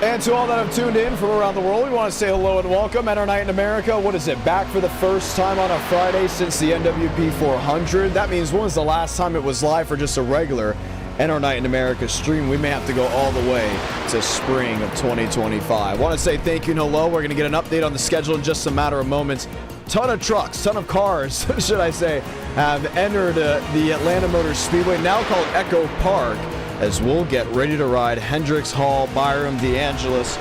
And to all that have tuned in from around the world, we want to say hello and welcome. NR Night in America, what is it, back for the first time on a Friday since the NWP 400. That means when was the last time it was live for just a regular NR Night in America stream? We may have to go all the way to spring of 2025. I want to say thank you and hello. We're going to get an update on the schedule in just a matter of moments. Ton of trucks, ton of cars, should I say, have entered the Atlanta Motor Speedway, now called EchoPark, as we'll get ready to ride Hendricks, Hall, Byram, DeAngelis.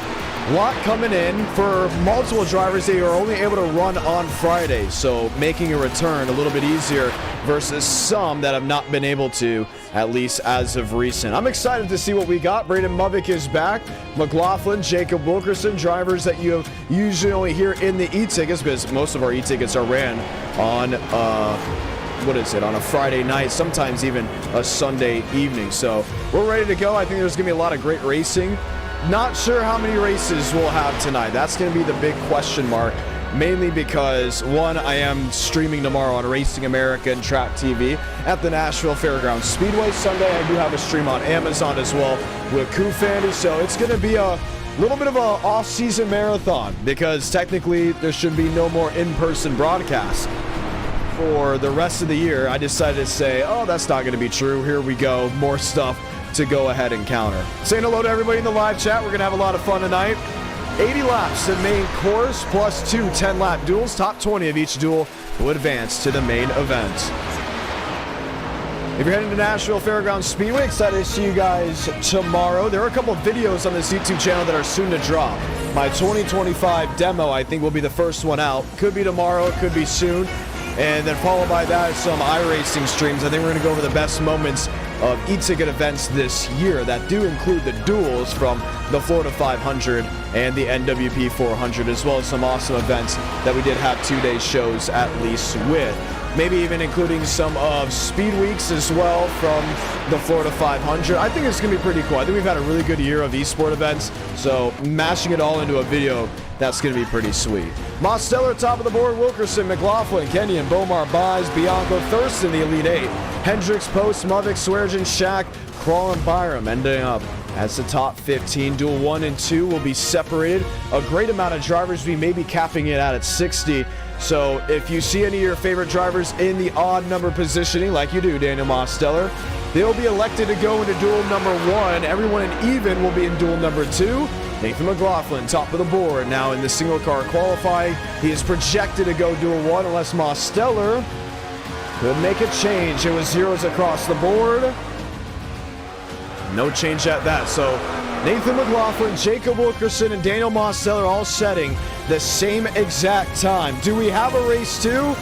A lot coming in for multiple drivers. They are only able to run on Friday, so making a return a little bit easier versus some that have not been able to, at least as of recent. I'm excited to see what we got. Braden Movick is back. McLaughlin, Jacob Wilkerson, drivers that you usually only hear in the e-tickets, because most of our e-tickets are ran on on a Friday night, sometimes even a Sunday evening. So we're ready to go. I think there's going to be a lot of great racing. Not sure how many races we'll have tonight. That's going to be the big question mark, mainly because, one, I am streaming tomorrow on Racing America and Track TV at the Nashville Fairgrounds Speedway. Sunday, I do have a stream on Amazon as well with Kufandy. So it's going to be a little bit of an off-season marathon, because technically there should be no more in-person broadcasts for the rest of the year. I decided to say, oh, that's not going to be true. Here we go. More stuff to go ahead and counter. Saying hello to everybody in the live chat. We're going to have a lot of fun tonight. 80 laps the main course, plus 2 10-lap duels. Top 20 of each duel will advance to the main event. If you're heading to Nashville Fairgrounds Speedway, excited to see you guys tomorrow. There are a couple of videos on this YouTube channel that are soon to drop. My 2025 demo, I think, will be the first one out. Could be tomorrow, it could be soon. And then followed by that, some iRacing streams. I think we're going to go over the best moments of e-ticket events this year that do include the duels from the Florida 500 and the NWP 400, as well as some awesome events that we did have 2-day shows at least with. Maybe even including some of Speed Weeks as well from the Florida 500. I think it's going to be pretty cool. I think we've had a really good year of esport events, so mashing it all into a video, that's going to be pretty sweet. Mosteller top of the board, Wilkerson, McLaughlin, Kenyon, Bomar, Buys, Bianco, Thurston, the Elite 8. Hendricks, Post, Movick, Sweargen, Shack, Krall, and Byram ending up as the top 15. Duel 1 and 2 will be separated. A great amount of drivers. We may be capping it out at 60. So if you see any of your favorite drivers in the odd number positioning, like you do, Daniel Mosteller, they'll be elected to go into duel number 1. Everyone in even will be in duel number 2. Nathan McLaughlin, top of the board, now in the single car qualifying. He is projected to go duel 1 unless Mosteller could make a change. It was zeros across the board. No change at that. So Nathan McLaughlin, Jacob Wilkerson, and Daniel Mosteller all setting the same exact time. Do we have a race 2?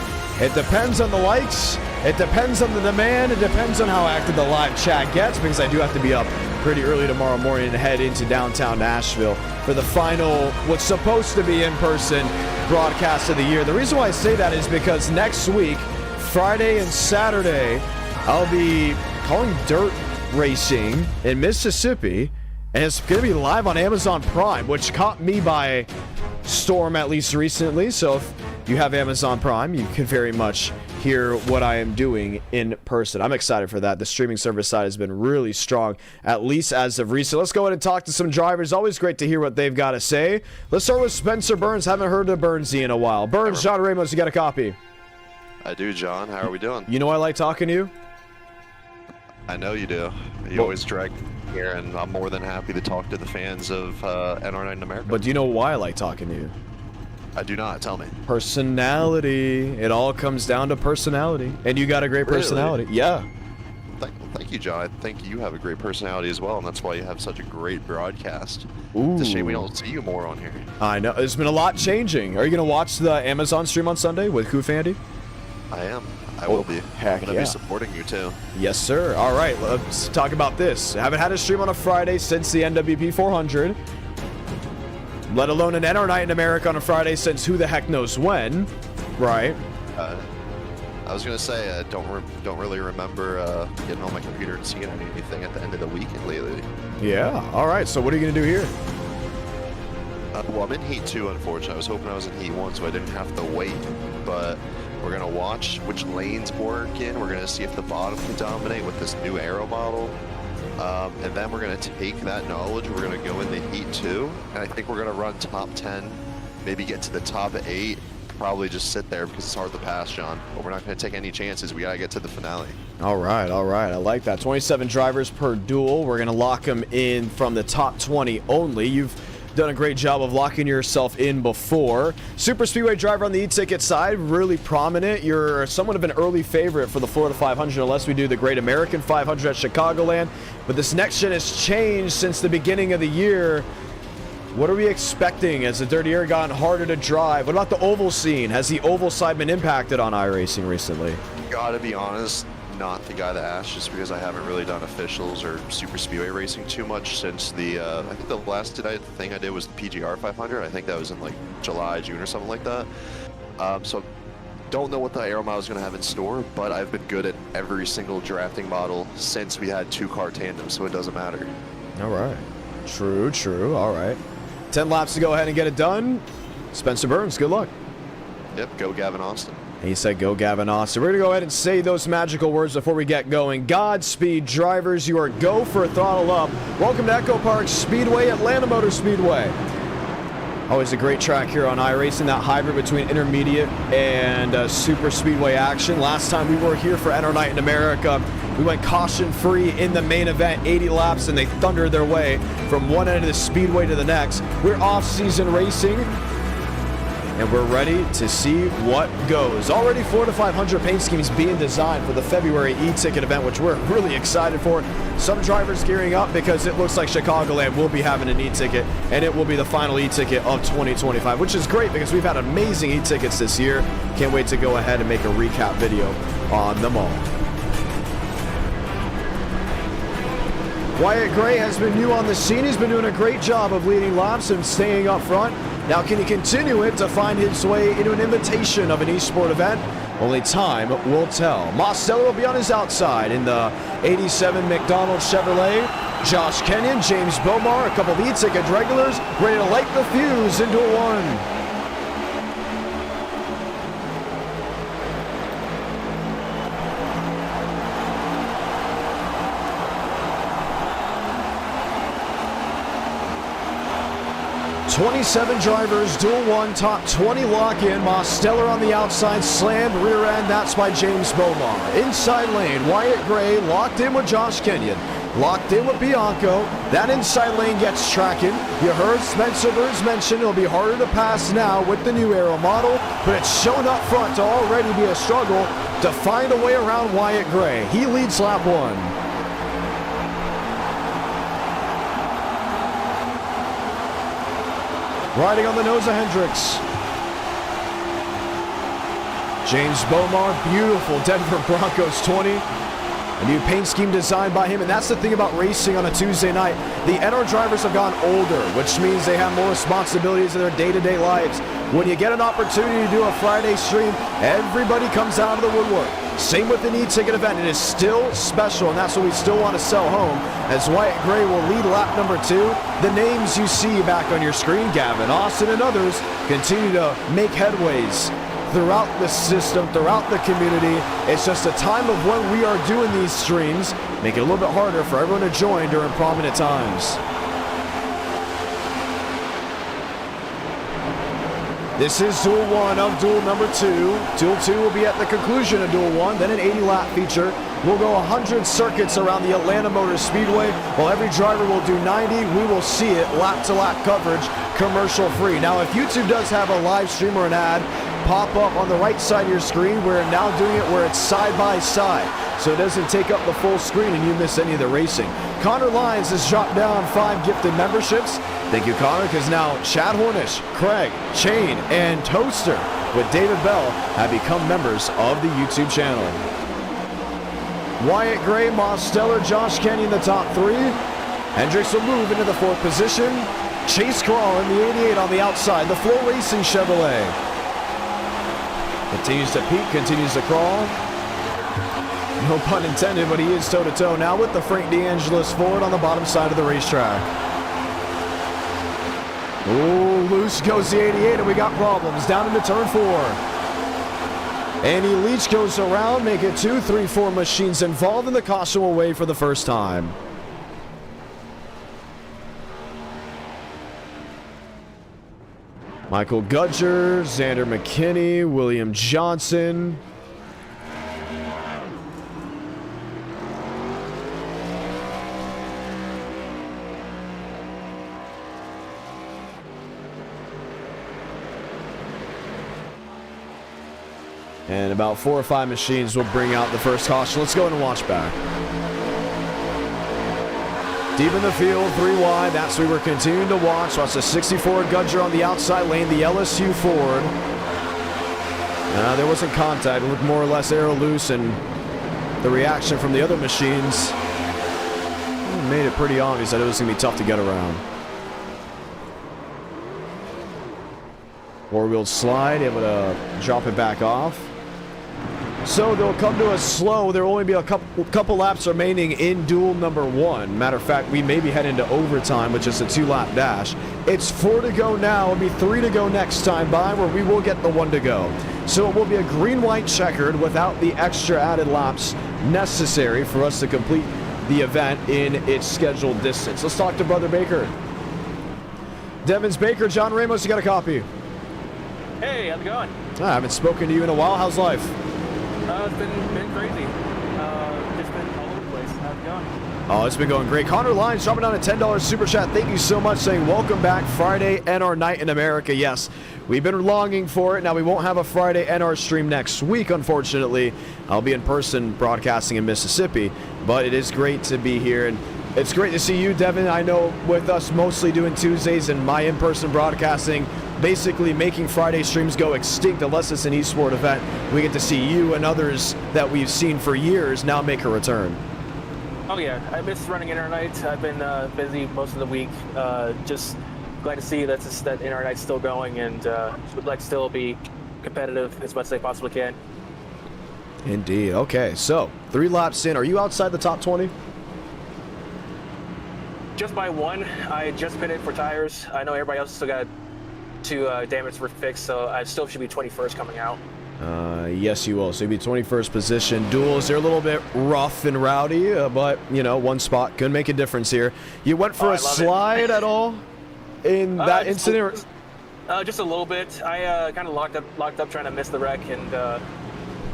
It depends on the likes. It depends on the demand. It depends on how active the live chat gets, because I do have to be up pretty early tomorrow morning and head into downtown Nashville for the final, what's supposed to be in-person broadcast of the year. The reason why I say that is because next week, Friday and Saturday, I'll be calling dirt racing in Mississippi, and it's going to be live on Amazon Prime, which caught me by storm at least recently. So if you have Amazon Prime, you can very much hear what I am doing in person. I'm excited for that. The streaming service side has been really strong, at least as of recent. Let's go ahead and talk to some drivers. Always great to hear what they've got to say. Let's start with Spencer Burns. Haven't heard of Burnsy in a while. Burns, John Ramos, you got a copy? I do, John. How are we doing? You know I like talking to you? I know you do. You always drag me here, and I'm more than happy to talk to the fans of NR Night in America. But do you know why I like talking to you? I do not. Tell me. Personality. It all comes down to personality. And you got a great personality. Really? Yeah. Thank you, John. I think you have a great personality as well, and that's why you have such a great broadcast. Ooh. It's a shame we don't see you more on here. I know. There's been a lot changing. Are you going to watch the Amazon stream on Sunday with Kufandy? I am. I will be. Heck I'm going to be supporting you, too. Yes, sir. All right. Let's talk about this. I haven't had a stream on a Friday since the NWP 400. Let alone an NR Night in America on a Friday since who the heck knows when, right? I was gonna say I don't really remember getting on my computer and seeing anything at the end of the weekend lately. Yeah. All right. So what are you gonna do here? Well, I'm in Heat 2, unfortunately. I was hoping I was in Heat 1 so I didn't have to wait, but we're gonna watch which lanes work in. We're gonna see if the bottom can dominate with this new aero model. And then we're going to take that knowledge, we're going to go in the heat 2, and I think we're going to run top 10, maybe get to the top 8, probably just sit there because it's hard to pass, John. But we're not going to take any chances. We got to get to the finale. All right, I like that. 27 drivers per duel. We're going to lock them in from the top 20 only. You've done a great job of locking yourself in before. Super Speedway driver on the e-ticket side, really prominent. You're somewhat of an early favorite for the Florida 500 unless we do the Great American 500 at Chicagoland. But this next gen has changed since the beginning of the year. What are we expecting as the dirty air gotten harder to drive? What about the oval scene? Has the oval side been impacted on iRacing recently? Gotta be honest, not the guy to ask, just because I haven't really done officials or super speedway racing too much since the I think the last thing I did was the PGR 500. I think that was in like July, June or something like that. So don't know what the aero model is going to have in store, but I've been good at every single drafting model since we had 2-car tandem, so it doesn't matter. All right, true. All right, 10 laps to go ahead and get it done. Spencer Burns, good luck. Yep, go Gavin Austin. He said, go Gavin Austin. We're going to go ahead and say those magical words before we get going. Godspeed, drivers. You are go for a throttle up. Welcome to EchoPark Speedway, Atlanta Motor Speedway. Always a great track here on iRacing, that hybrid between intermediate and super speedway action. Last time we were here for NR Night in America, we went caution-free in the main event, 80 laps, and they thundered their way from one end of the speedway to the next. We're off-season racing, and we're ready to see what goes. Already Florida 500 paint schemes being designed for the February e-ticket event, which we're really excited for. Some drivers gearing up because it looks like Chicagoland will be having an e-ticket, and it will be the final e-ticket of 2025, which is great because we've had amazing e-tickets this year. Can't wait to go ahead and make a recap video on them all. Wyatt Gray has been new on the scene. He's been doing a great job of leading laps and staying up front. Now, can he continue it to find his way into an invitation of an eSport event? Only time will tell. Mosteller will be on his outside in the 87 McDonald Chevrolet. Josh Kenyon, James Bomar, a couple of e-ticket regulars, ready to light the fuse into a one. 27 drivers, dual one, top 20 lock in. Mosteller on the outside, slammed rear end. That's by James Bomar. Inside lane, Wyatt Gray locked in with Josh Kenyon. Locked in with Bianco. That inside lane gets tracking. You heard Spencer Burns mention it'll be harder to pass now with the new aero model, but it's shown up front to already be a struggle to find a way around Wyatt Gray. He leads lap 1. Riding on the nose of Hendricks. James Bomar, beautiful Denver Broncos 20. A new paint scheme designed by him, and that's the thing about racing on a Tuesday night. The NR drivers have gone older, which means they have more responsibilities in their day-to-day lives. When you get an opportunity to do a Friday stream, everybody comes out of the woodwork. Same with an e-ticket event. It is still special, and that's what we still want to sell home, as Wyatt Gray will lead lap number 2. The names you see back on your screen, Gavin Austin and others, continue to make headways throughout the system, throughout the community. It's just a time of when we are doing these streams, make it a little bit harder for everyone to join during prominent times. This is Duel 1 of Duel number 2. Duel 2 will be at the conclusion of Duel 1, then an 80-lap feature. We'll go 100 circuits around the Atlanta Motor Speedway. While every driver will do 90, we will see it lap-to-lap coverage, commercial-free. Now, if YouTube does have a live stream or an ad pop up on the right side of your screen, we're now doing it where it's side-by-side, so it doesn't take up the full screen and you miss any of the racing. Connor Lyons has dropped down 5 gifted memberships. Thank you, Connor, because now Chad Hornish, Craig, Chain, and Toaster with David Bell have become members of the YouTube channel. Wyatt Gray, Mosteller, Josh Kenny in the top 3. Hendricks will move into the 4th position. Chase Crawl in the 88 on the outside, the Flow Racing Chevrolet. Continues to peak, continues to crawl. No pun intended, but he is toe-to-toe now with the Frank DeAngelis Ford on the bottom side of the racetrack. Ooh, loose goes the 88, and we got problems down into turn 4. Andy Leach goes around, make it 2, 3, 4 machines involved, and the caution will wave for the first time. Michael Gudger, Xander McKinney, William Johnson. And about 4 or 5 machines will bring out the first caution. Let's go ahead and watch back. Deep in the field, 3 wide. That's what we were continuing to watch. Watch the 64 Gudger on the outside lane, the LSU Ford. There wasn't contact. It looked more or less aero loose, and the reaction from the other machines made it pretty obvious that it was going to be tough to get around. 4-wheel slide, able to drop it back off. So they'll come to a slow. There will only be a couple laps remaining in duel number 1. Matter of fact, we may be heading to overtime with just a 2-lap dash. It's 4 to go now. It'll be 3 to go next time by, where we will get the 1 to go. So it will be a green-white checkered without the extra added laps necessary for us to complete the event in its scheduled distance. Let's talk to Brother Baker. Devins Baker, John Ramos, you got a copy? Hey, how's it going? I haven't spoken to you in a while. How's life? It's been crazy. Just been all over the place. How's it going? Oh, it's been going great. Connor Lyons dropping down a $10 super chat. Thank you so much, saying welcome back Friday NR night in America. Yes, we've been longing for it. Now, we won't have a Friday NR stream next week, unfortunately. I'll be in person broadcasting in Mississippi, but it is great to be here. And it's great to see you, Devin. I know with us mostly doing Tuesdays and my in-person broadcasting, basically making Friday streams go extinct unless it's an esport event, we get to see you and others that we've seen for years now make a return. Oh yeah, I miss running Inner Night. I've been busy most of the week. Just glad to see that Inner Night's still going, and would like to still be competitive as much as I possibly can. Indeed. Okay, so 3 laps in. Are you outside the top 20? Just by 1. I just pitted for tires. I know everybody else still got 2 damage for fixed, so I still should be 21st coming out. Yes, you will. So you'll be 21st position. Duels, they're a little bit rough and rowdy, but, you know, 1 spot could make a difference here. You went for a slide at all in that incident? Just a little bit. I kind of locked up trying to miss the wreck, and I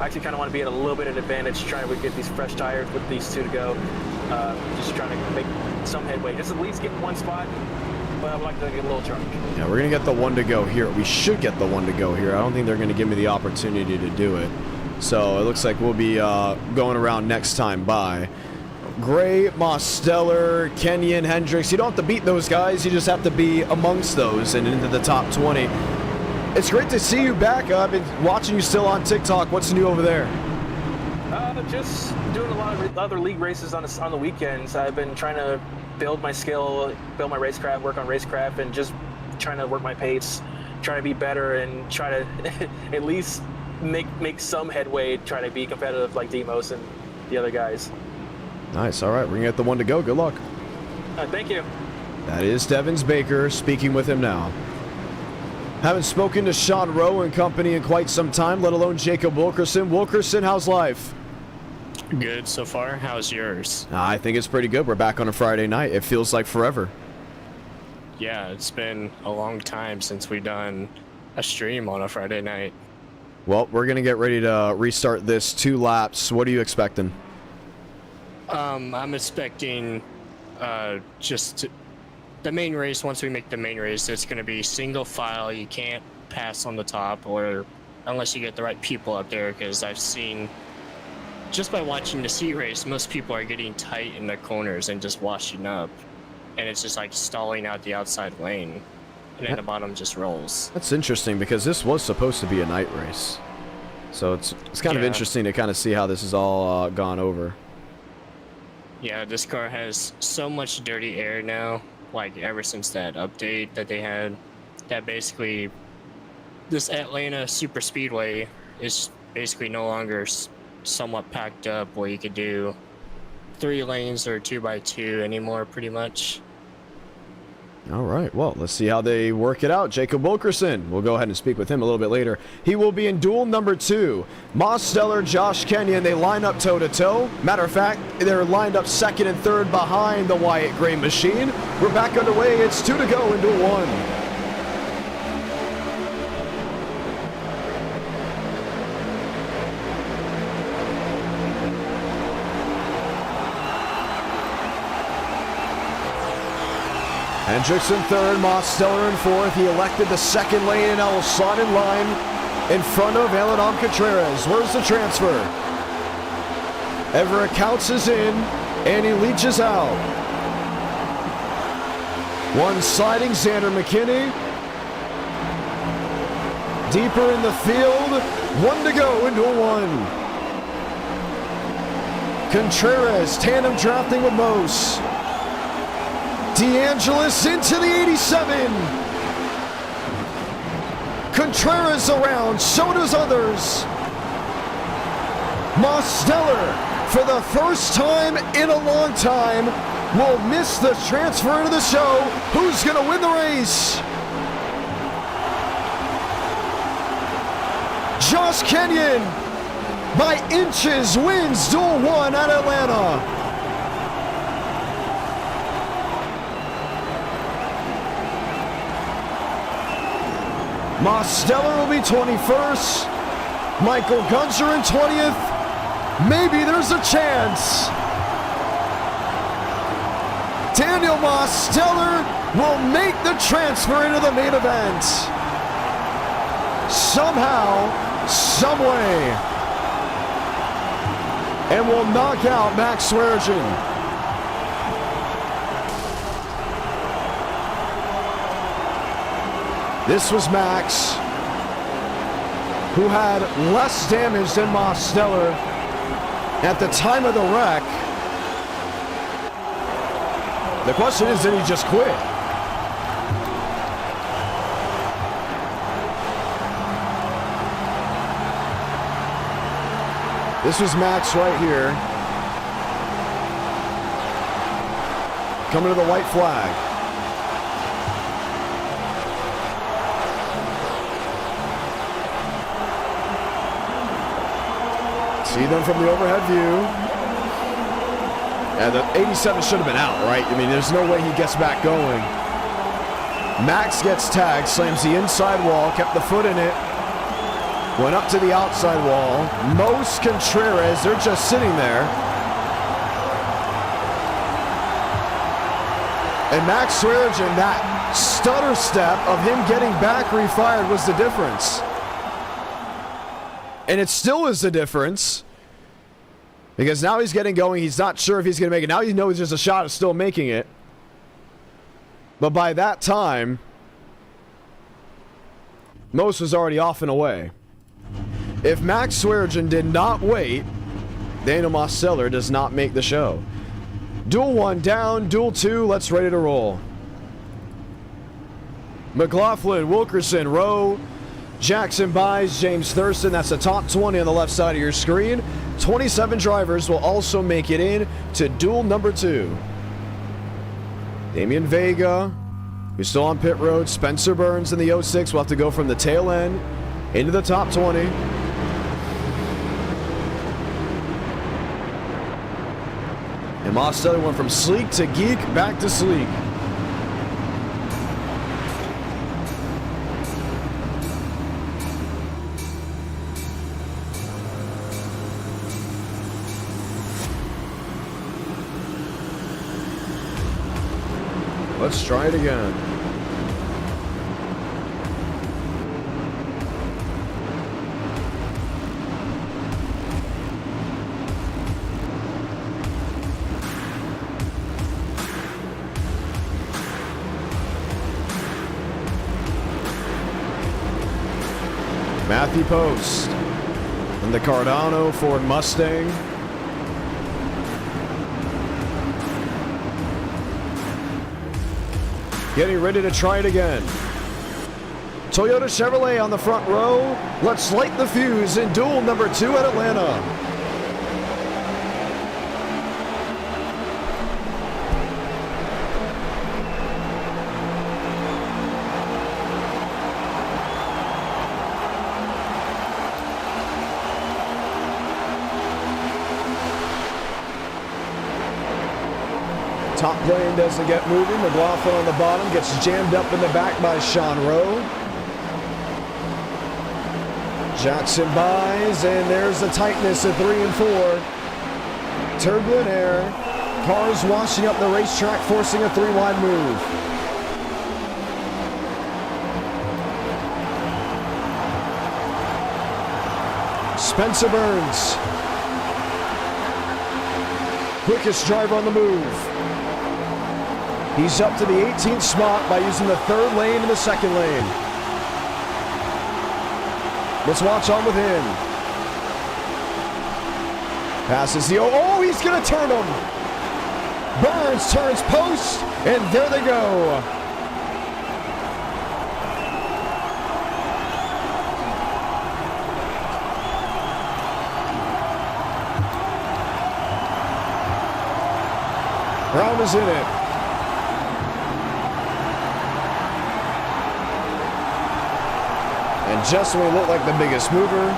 actually kind of want to be at a little bit of advantage trying to get these fresh tires with these 2 to go. Just trying to make some headway. Just at least get 1 spot. But I'd like to get a little charge. Yeah, we're going to get the 1 to go here. We should get the 1 to go here. I don't think they're going to give me the opportunity to do it. So it looks like we'll be going around next time by. Gray, Mosteller, Kenyon, Hendricks. You don't have to beat those guys. You just have to be amongst those and into the top 20. It's great to see you back. I've been watching you still on TikTok. What's new over there? Just doing a lot of other league races on the weekends. I've been trying to build my skill, build my racecraft, work on racecraft, and just trying to work my pace, trying to be better, and try to at least make some headway, trying to be competitive like Demos and the other guys. Nice. All right, we're going to get the 1 to go. Good luck. Thank you. That is Devins Baker, speaking with him now. Haven't spoken to Sean Rowe and company in quite some time, let alone Jacob Wilkerson. Wilkerson, how's life? Good so far. How's yours? I think it's pretty good. We're back on a Friday night. It feels like forever. Yeah, it's been a long time since we've done a stream on a Friday night. Well, we're going to get ready to restart this 2 laps. What are you expecting? I'm expecting just the main race. Once we make the main race, it's going to be single file. You can't pass on the top or unless you get the right people up there, because I've seen just by watching the C race, most people are getting tight in the corners and just washing up, and it's just like stalling out the outside lane, and then the bottom just rolls. That's interesting because this was supposed to be a night race, so it's kind of interesting to kind of see how this has all gone over. Yeah, this car has so much dirty air now, like ever since that update that they had, that basically this Atlanta super speedway is basically no longer somewhat packed up where you could do 3 lanes or 2x2 anymore, pretty much. All right, well, let's see how they work it out. Jacob Wilkerson, we'll go ahead and speak with him a little bit later. He will be in duel number 2. Mosteller, Josh Kenyon, they line up toe-to-toe. Matter of fact, they're lined up 2nd and 3rd behind the Wyatt Gray machine. We're back underway. It's 2 to go in duel 1. Hendrickson third, Mosteller in fourth. He elected the second lane and now will slide in line in front of Aladam Contreras. Where's the transfer? Everett Counts is in, and he leaches out. One sliding, Xander McKinney. Deeper in the field, one to go into one. Contreras, tandem drafting with Mose. DeAngelis into the 87. Contreras around, so does others. Mosteller, for the first time in a long time, will miss the transfer into the show. Who's going to win the race? Josh Kenyon, by inches, wins Duel 1 at Atlanta. Mosteller will be 21st. Michael Gunzer in 20th. Maybe there's a chance. Daniel Mosteller will make the transfer into the main event. Somehow, someway. And will knock out Max Swearinger. This was Max, who had less damage than Mosteller at the time of the wreck. The question is, did he just quit? This was Max right here. Coming to the white flag. See them from the overhead view. And the 87 should have been out, right? I mean, there's no way he gets back going. Max gets tagged, slams the inside wall, kept the foot in it. Went up to the outside wall. Mose Contreras, they're just sitting there. And Max Swearinger, that stutter step of him getting back refired was the difference. And it still is the difference. Because now he's getting going. He's not sure if he's going to make it. Now he knows there's a shot of still making it. But by that time, Mose was already off and away. If Max Swearinger did not wait, Daniel Mosteller does not make the show. Duel 1 down, Duel 2, let's ready to roll. McLaughlin, Wilkerson, Rowe, Jackson Buys, James Thurston. That's the top 20 on the left side of your screen. 27 drivers will also make it in to duel number 2. Damian Vega, who's still on pit road. Spencer Burns in the 06 will have to go from the tail end into the top 20. And Mosteller went from sleek to geek, back to sleek. Let's try it again. Matthew Post and the Cardano Ford Mustang. Getting ready to try it again. Toyota Chevrolet on the front row. Let's light the fuse in duel number 2 at Atlanta. Top plane doesn't get moving. McLaughlin on the bottom gets jammed up in the back by Sean Rowe. Jackson Buys, and there's the tightness at 3 and 4. Turbulent air. Cars washing up the racetrack, forcing a 3-wide move. Spencer Burns. Quickest driver on the move. He's up to the 18th spot by using the third lane and the second lane. Let's watch on with him. Passes the... Oh, he's going to turn him. Burns turns post, and there they go. Ramos in it. And just when he looked like the biggest mover,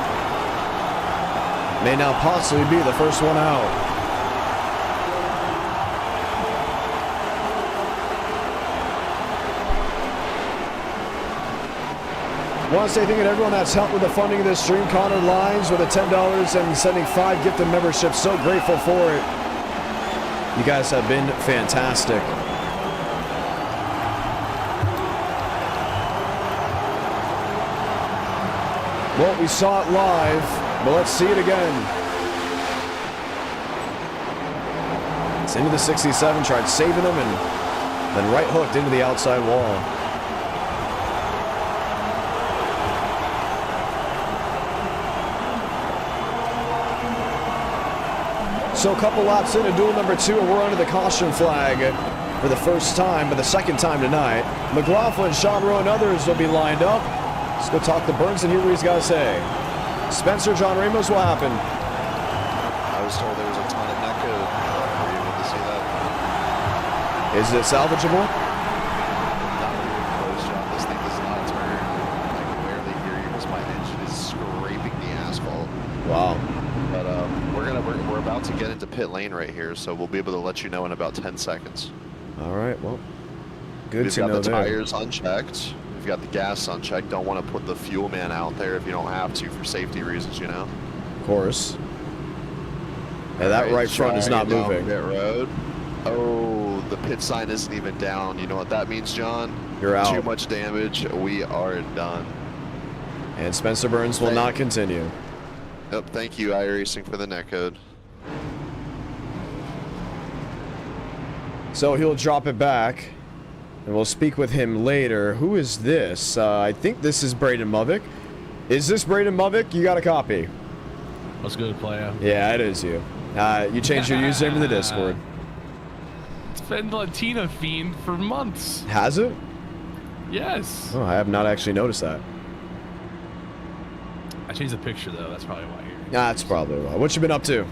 may now possibly be the first one out. I want to say thank you to everyone that's helped with the funding of this stream. Connor Lines with the $10 and sending 5 gifted memberships. So grateful for it. You guys have been fantastic. Well, we saw it live, but let's see it again. It's into the 67, tried saving him, and then right hooked into the outside wall. So a couple laps into duel number 2, and we're under the caution flag for the first time, but the second time tonight. McLaughlin, Sean Rowe, and others will be lined up. Let's go talk to Burns and hear what he's got to say. Spencer, John Ramos, what happened? I was told there was a ton of neck code. Were you able to see that? Is it salvageable? Not even close, John. This thing does not turn. I can barely hear you because my engine is scraping the asphalt. Wow. But we're about to get into pit lane right here, so we'll be able to let you know in about 10 seconds. All right, well, good We've to got know the there. tires unchecked. We've got the gas unchecked. Don't want to put the fuel man out there if you don't have to for safety reasons, you know? Of course. Yeah, that right front is not down moving. Pit road. Oh, the pit sign isn't even down. You know what that means, John? You're out. Too much damage. We are done. And Spencer Burns will not continue. Yep, thank you, iRacing, for the netcode. So he'll drop it back, and we'll speak with him later. Who is this? I think this is Braden Movick. Is this Braden Movick? You got a copy? What's good, playa? Yeah, it is you. You changed your username to the Discord. It's been Latina Fiend for months. Has it? Yes. Oh, I have not actually noticed that. I changed the picture, though. That's probably why you're... That's probably why. What you been up to?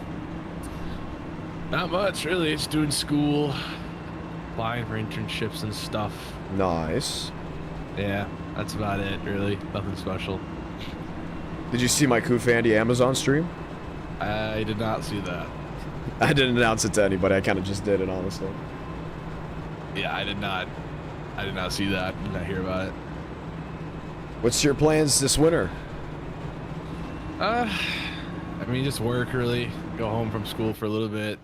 Not much, really. Just doing school, applying for internships and stuff. Nice. Yeah, that's about it, really. Nothing special. Did you see my Koof Andy Amazon stream? I did not see that. I didn't announce it to anybody. I kind of just did it, honestly. Yeah, I did not see that. Did not hear about it. What's your plans this winter? I mean, just work, really. Go home from school for a little bit,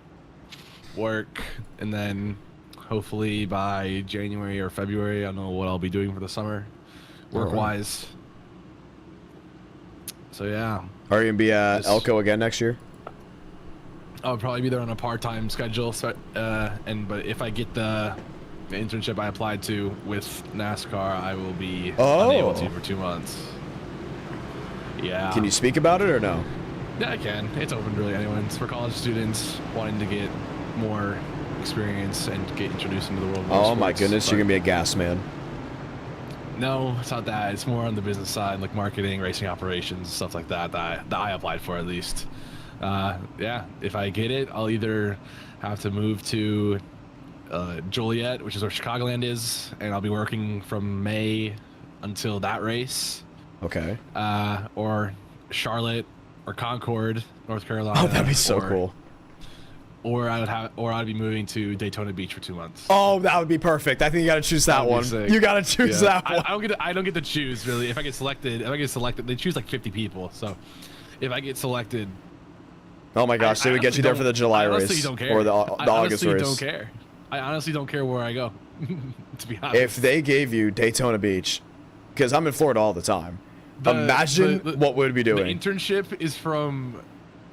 work, and then hopefully by January or February, I know what I'll be doing for the summer, work-wise. So, yeah. Are you going to be at Elko again next year? I'll probably be there on a part-time schedule, so, but if I get the internship I applied to with NASCAR, I will be unable to for 2 months. Yeah. Can you speak about it or no? Yeah, I can. It's open really anyone. It's for college students wanting to get more experience and get introduced into the world of Oh my motorsports, goodness, you're going to be a gas man. No, it's not that. It's more on the business side, like marketing, racing operations, stuff like that, that I applied for at least. Yeah, if I get it, I'll either have to move to Joliet, which is where Chicagoland is, and I'll be working from May until that race. Okay. Or Charlotte or Concord, North Carolina. Oh, that'd be so cool. Or I'd be moving to Daytona Beach for 2 months. Oh, that would be perfect. I think you got to choose that one. You got to choose that one. I don't get to choose really. If I get selected, they choose like 50 people. So if I get selected, oh my gosh, they would get you there for the July race or the August race. Don't care. I honestly don't care where I go. To be honest. If they gave you Daytona Beach, because I'm in Florida all the time, Imagine what we'd be doing. The internship is from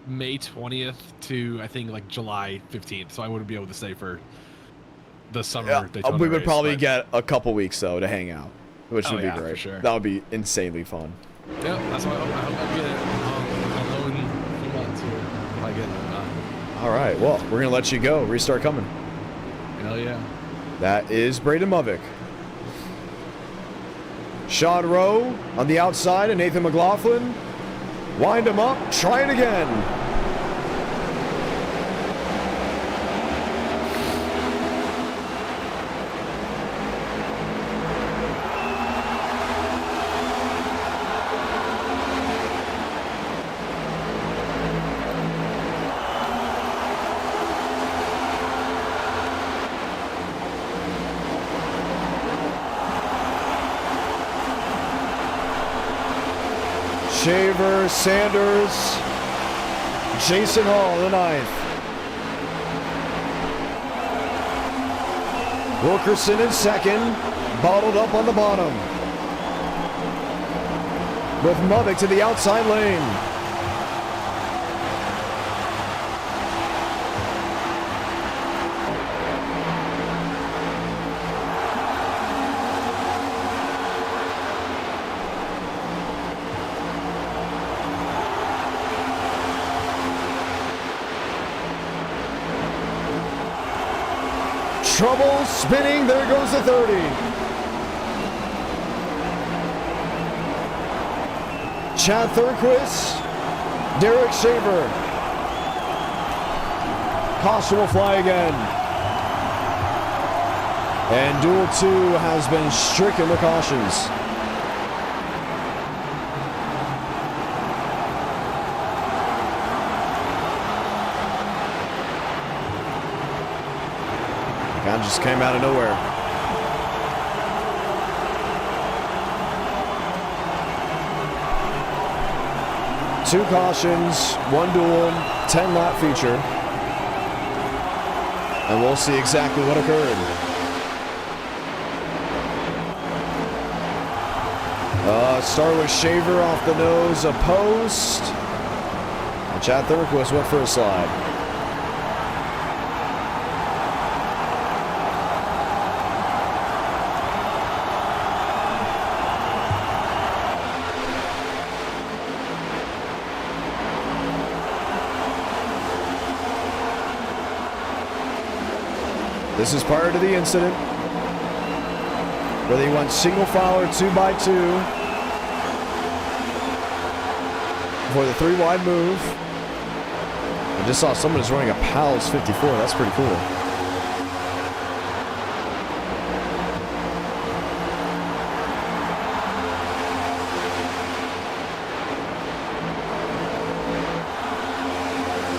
May 20th to I think like July 15th, so I wouldn't be able to stay for the summer. Daytona we would race, probably but... get a couple weeks though to hang out, which would be yeah, great. for sure. That would be insanely fun. Yeah, that's why I hope I get a loan few months here if I get it. All right, well, we're gonna let you go. Restart coming. Hell yeah. That is Braden Movick. Sean Rowe on the outside and Nathan McLaughlin. Wind him up, try it again. Shaver, Sanders, Jason Hall, the 9th. Wilkerson in 2nd, bottled up on the bottom. With Movick to the outside lane. Trouble spinning, there goes the 30. Chad Thurquist, Derek Shaver. Caution will fly again. And Duel 2 has been stricken with cautions. That just came out of nowhere. Two cautions, one duel, 10-lap feature. And we'll see exactly what occurred. Start with Shaver off the nose, a post. And Chad Thurquist went for a slide. This is prior to the incident where they went single file or 2x2 for the 3-wide move. I just saw someone is running a PALS 54. That's pretty cool.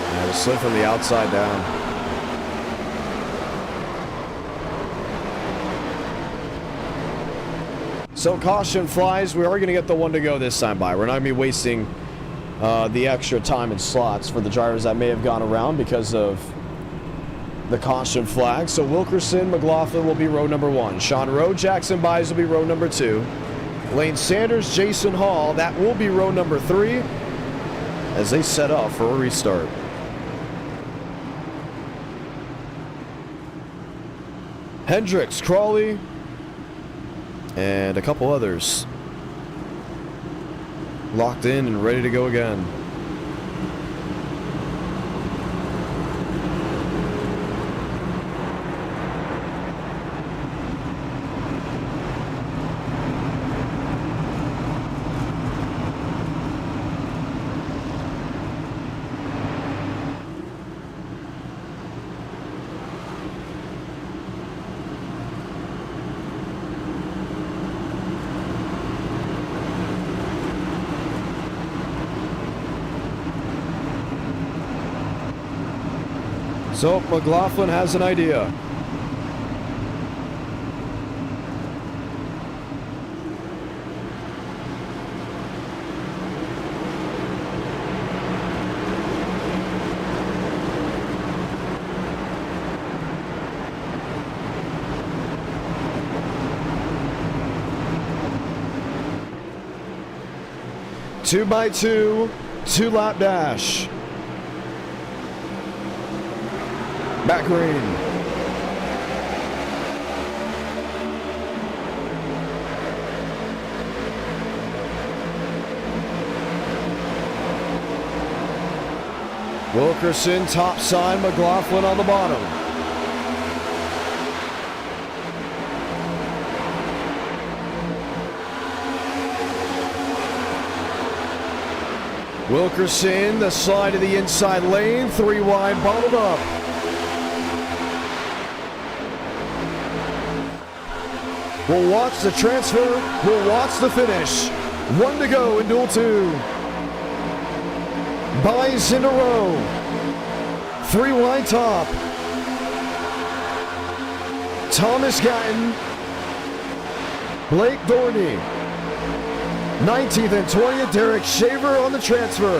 Yeah, it slid from the outside down. So caution flies. We are going to get the one to go this time by. We're not going to be wasting the extra time and slots for the drivers that may have gone around because of the caution flag. So Wilkerson, McLaughlin will be row number 1. Sean Rowe, Jackson Byes will be row number 2. Lane Sanders, Jason Hall, that will be row number 3 as they set up for a restart. Hendricks, Crawley, and a couple others locked in and ready to go again. So McLaughlin has an idea. 2x2, 2-lap dash. Back green. Wilkerson top side, McLaughlin on the bottom. Wilkerson, the slide to the inside lane, 3 wide, bottled up. We'll watch the transfer, we'll watch the finish. 1 to go in duel 2. Buys in a row. 3 wide top. Thomas Gatton. Blake Dorney. 19th and 20th, Derek Shaver on the transfer.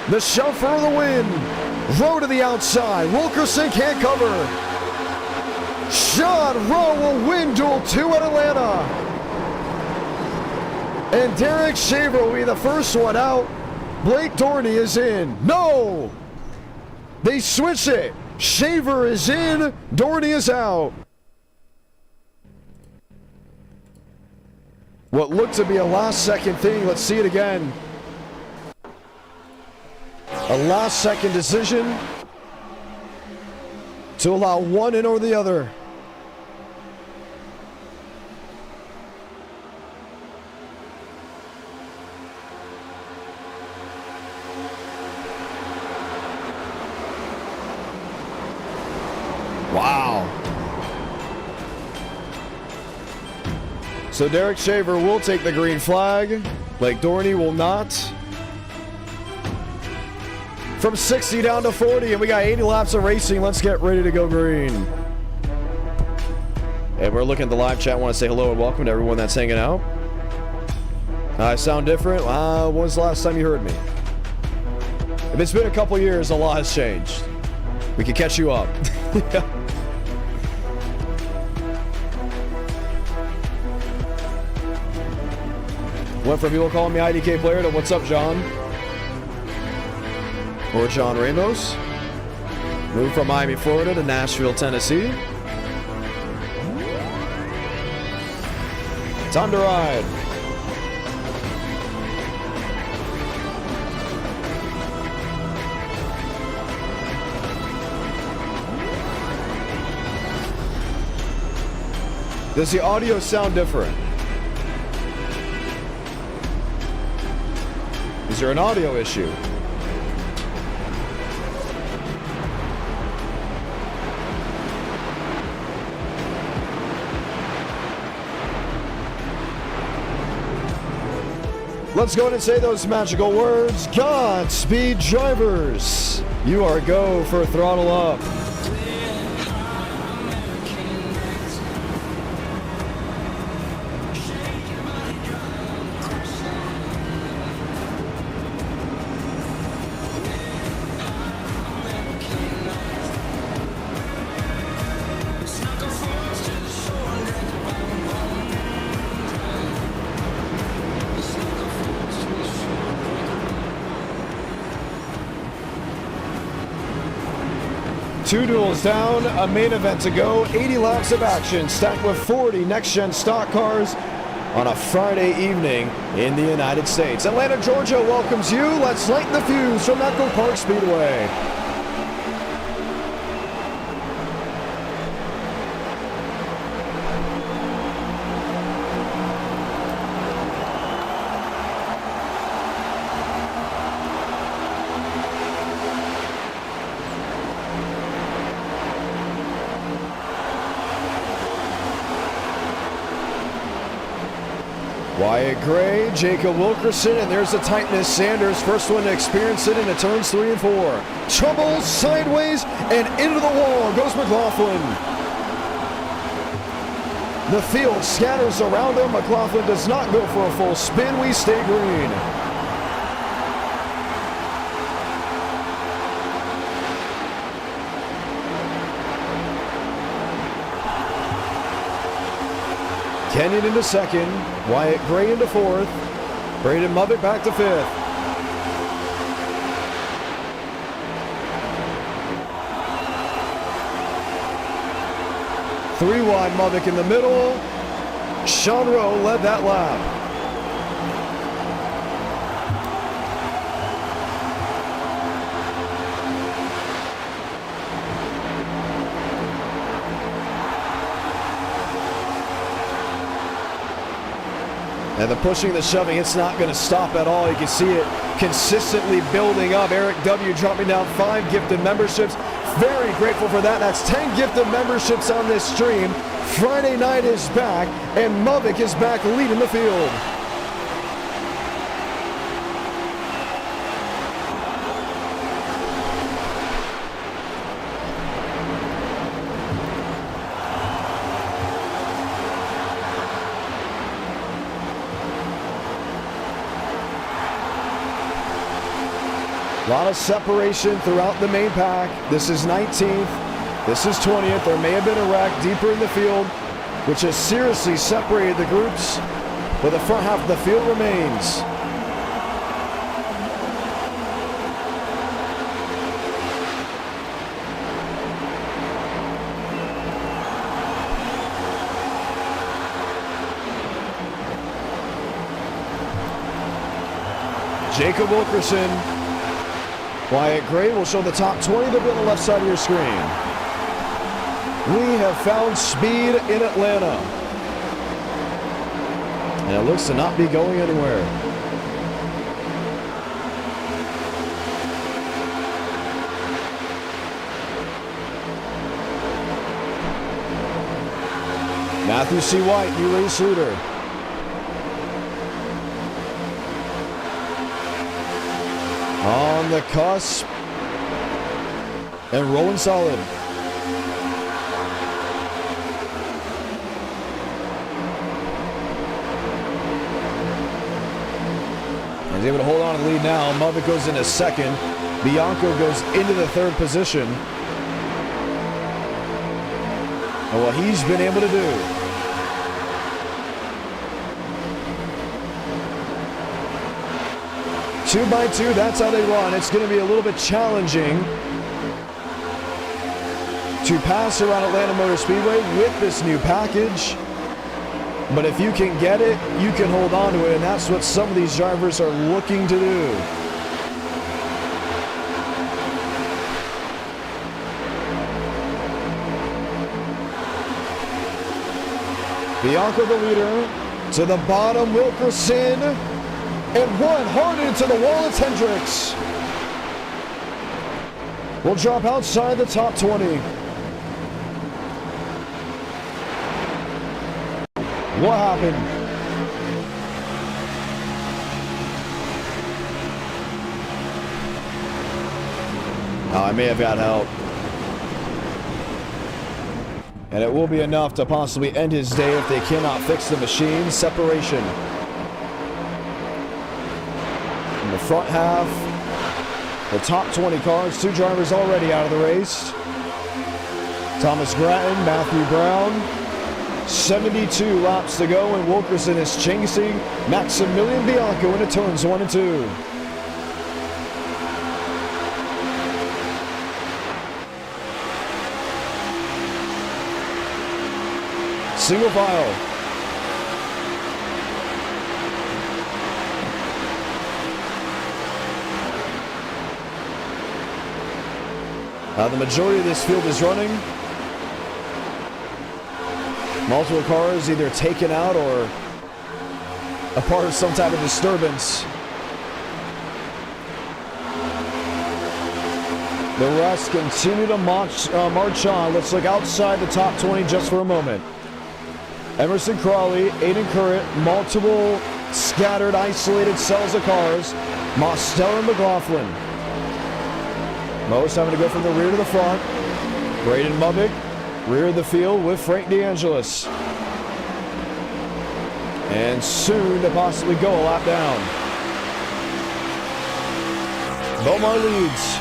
The shove for the win. Rowe to the outside. Wilkerson can't cover. Sean Rowe will win duel 2 at Atlanta. And Derek Shaver will be the first one out. Blake Dorney is in. No! They switch it. Shaver is in. Dorney is out. What looked to be a last-second thing. Let's see it again. A last-second decision to allow one in or the other. Wow. So Derek Shaver will take the green flag. Blake Dorney will not. From 60 down to 40, and we got 80 laps of racing. Let's get ready to go green. And we're looking at the live chat. I want to say hello and welcome to everyone that's hanging out. I sound different. When was the last time you heard me? If it's been a couple years, a lot has changed. We can catch you up. Went from people calling me IDK player to what's up, John? Or John Ramos. Moved from Miami, Florida to Nashville, Tennessee. Time to ride. Does the audio sound different? Is there an audio issue? Let's go ahead and say those magical words. Godspeed, drivers. You are go for throttle up. Two duels down, a main event to go, 80 laps of action, stacked with 40 next-gen stock cars on a Friday evening in the United States. Atlanta, Georgia welcomes you. Let's lighten the fuse from EchoPark Speedway. Wyatt Gray, Jacob Wilkerson, and there's the tightness. Sanders, first one to experience it into turns 3 and 4. Trouble sideways and into the wall goes McLaughlin. The field scatters around him. McLaughlin does not go for a full spin. We stay green. Kenyon into second. Wyatt Gray into fourth. Braden Mubbick back to fifth. Three wide Mubbick in the middle. Sean Rowe led that lap. And the pushing, the shoving, it's not going to stop at all. You can see it consistently building up. Eric W. dropping down 5 gifted memberships. Very grateful for that. That's 10 gifted memberships on this stream. Friday night is back, and Mubbick is back leading the field. A lot of separation throughout the main pack. This is 19th. This is 20th. There may have been a wreck deeper in the field, which has seriously separated the groups, but the front half of the field remains. Jacob Wilkerson. Wyatt Gray will show the top 20. They'll be on the left side of your screen. We have found speed in Atlanta. And it looks to not be going anywhere. Matthew C. White, new race leader. On the cusp and rolling solid. He's able to hold on to the lead now. Mubbick goes into second. Bianco goes into the third position. And what he's been able to do. Two by two, that's how they run. It's going to be a little bit challenging to pass around Atlanta Motor Speedway with this new package. But if you can get it, you can hold on to it, and that's what some of these drivers are looking to do. Bianco the leader, to the bottom, Wilkerson. And one hard into the wall, it's Hendricks. Will drop outside the top 20. What happened? Oh, I may have got help. And it will be enough to possibly end his day if they cannot fix the machine. Separation. In the front half, the top 20 cars, 2 drivers already out of the race. Thomas Grattan, Matthew Brown, 72 laps to go, and Wilkerson is chasing Maximilian Bianco into turns 1 and 2. Single file. The majority of this field is running. Multiple cars either taken out or a part of some type of disturbance. The rest continue to march on. Let's look outside the top 20 just for a moment. Emerson Crawley, Aiden Currett, multiple scattered, isolated cells of cars. Mostel and McLaughlin. Most having to go from the rear to the front. Braden Mubbick, rear of the field with Frank DeAngelis. And soon to possibly go a lap down. Beaumont leads.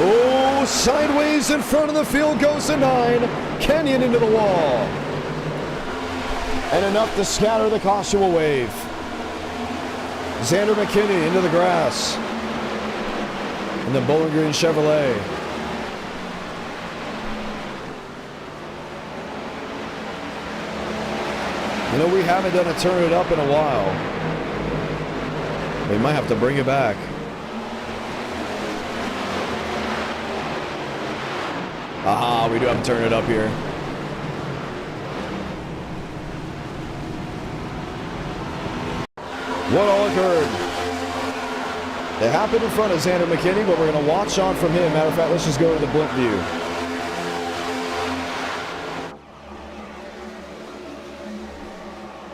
Oh, sideways in front of the field goes a 9. Kenyon into the wall. And enough to scatter the caution will wave. Xander McKinney into the grass. And the Bowling Green Chevrolet. You know, we haven't done a turn it up in a while. We might have to bring it back. Aha, we do have to turn it up here. What all occurred? It happened in front of Xander McKinney, but we're going to watch on from him. Matter of fact, let's just go to the blimp view.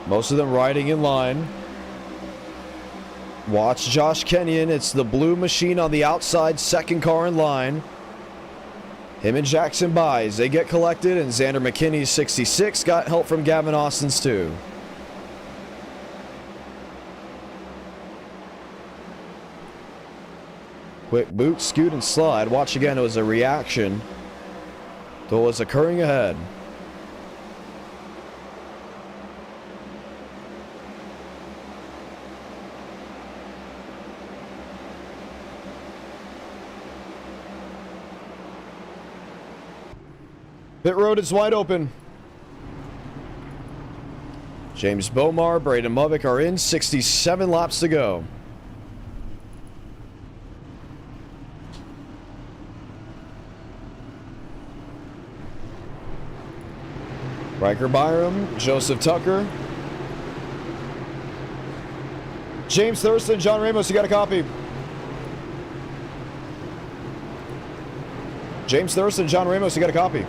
Most of them riding in line. Watch Josh Kenyon. It's the blue machine on the outside, second car in line. Him and Jackson Buys, they get collected, and Xander McKinney's 66 got help from Gavin Austin's too. Quick boot, scoot, and slide. Watch again, it was a reaction to what was occurring ahead. Pit road is wide open. James Bomar, Braden Movick are in. 67 laps to go. Riker Byram, Joseph Tucker. James Thurston, John Ramos, you got a copy. James Thurston, John Ramos, you got a copy.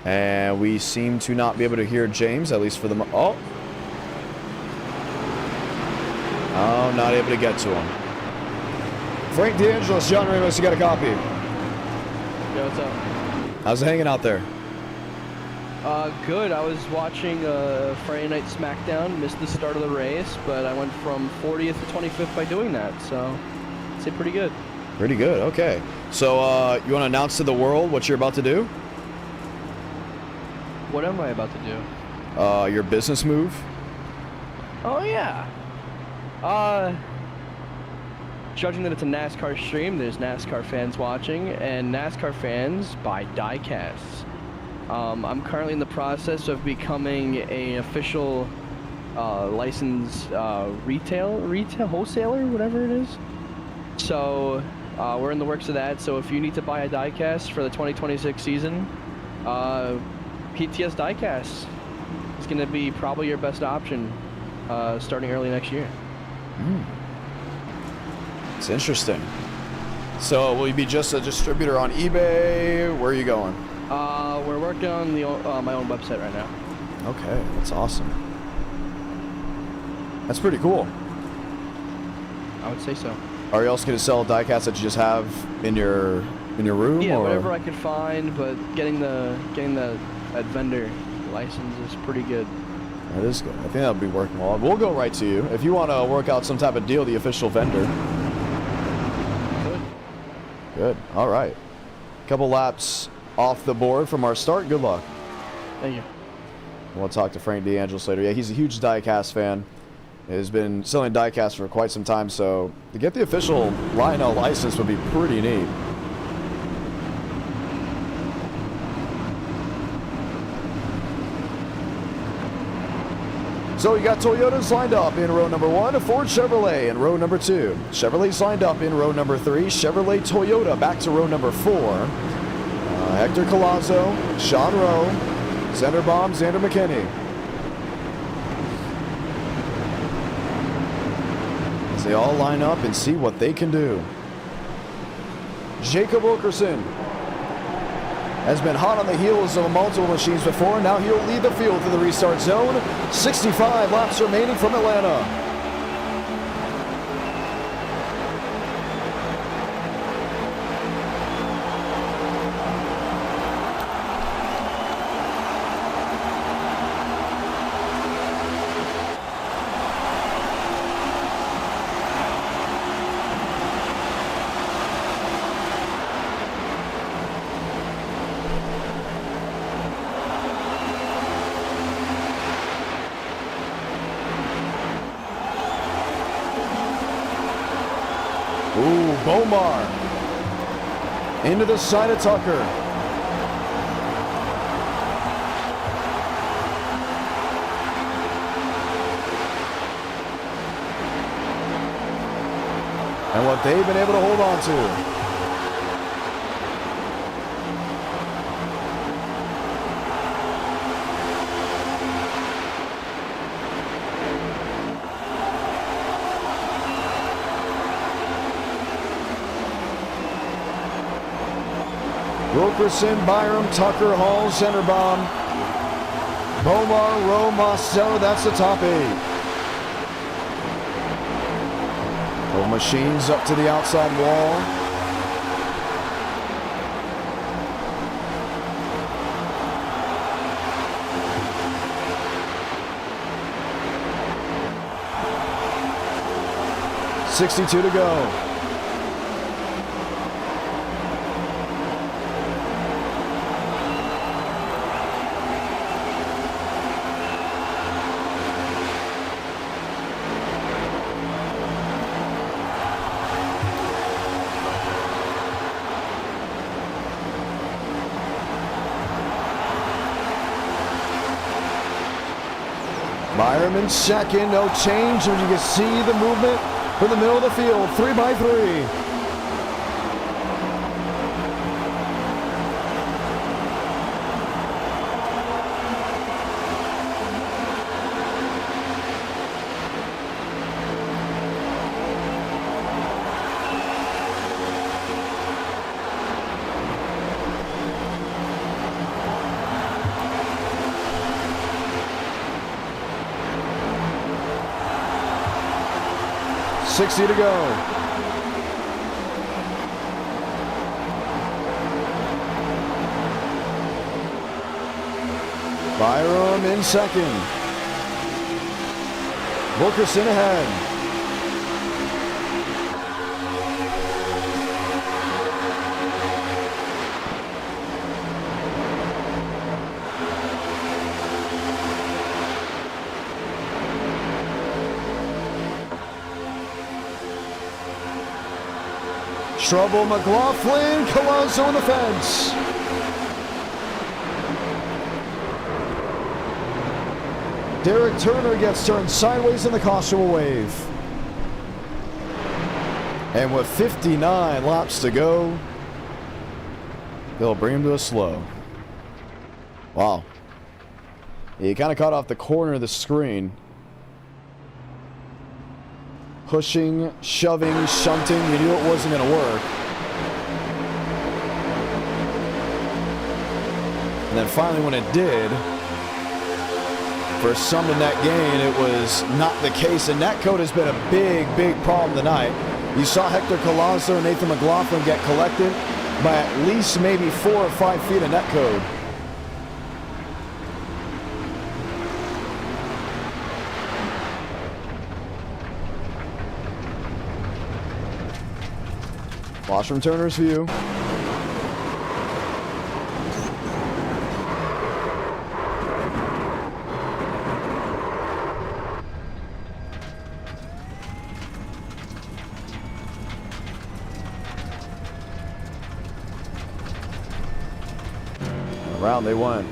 And we seem to not be able to hear James, at least for the oh, not able to get to him. Frank DeAngelis, John Ramos, you got a copy. Yeah, what's up? How's it hanging out there? Good. I was watching Friday Night SmackDown, missed the start of the race, but I went from 40th to 25th by doing that, so I'd say pretty good. Pretty good, okay. So, you want to announce to the world what you're about to do? What am I about to do? Your business move? Oh, yeah. Judging that it's a NASCAR stream, there's NASCAR fans watching, and NASCAR fans buy diecasts. I'm currently in the process of becoming a official licensed retail wholesaler, whatever it is. So we're in the works of that. So if you need to buy a diecast for the 2026 season, PTS Diecast is going to be probably your best option starting early next year. It's interesting. So will you be just a distributor on eBay? Where are you going? We're working on my own website right now. Okay, that's awesome. That's pretty cool. I would say so. Are you also going to sell diecasts that you just have in your room? Yeah, or? whatever I could find, but getting that vendor license is pretty good. That is good. I think that'll be working well. We'll go right to you. If you want to work out some type of deal, the official vendor. Good. Good. All right. Couple laps off the board from our start. Good luck. Thank you. We'll talk to Frank DeAngelis later. Yeah, he's a huge diecast fan. Has been selling diecasts for quite some time, so to get the official Lionel license would be pretty neat. So you got Toyotas lined up in row number 1, Ford Chevrolet in row number 2. Chevrolet's lined up in row number 3, Chevrolet Toyota back to row number 4. Hector Collazo, Sean Rowe, Xander Baum, Xander McKinney. As they all line up and see what they can do. Jacob Wilkerson has been hot on the heels of multiple machines before. Now he'll lead the field to the restart zone. 65 laps remaining from Atlanta. Ooh, Bomar. Into the side of Tucker. And what they've been able to hold on to. Wilkerson, Byram, Tucker, Hall, Centerbaum, Bomar, Rowe, Mostello, that's the top 8. Both machines up to the outside wall. .62 to go. Byram in second, no change, and you can see the movement from the middle of the field, 3 by 3. .60 to go. Byram in second. Wilkerson ahead. Trouble, McLaughlin, Colazzo on the fence. Derek Turner gets turned sideways and the caution will wave. And with 59 laps to go, they'll bring him to a slow. Wow. He kind of caught off the corner of the screen. Pushing, shoving, shunting, you knew it wasn't going to work. And then finally when it did, for some to net gain, it was not the case. And netcode has been a big, big problem tonight. You saw Hector Colazzo and Nathan McLaughlin get collected by at least maybe 4 or 5 feet of netcode. Watch from Turner's view. Around they went.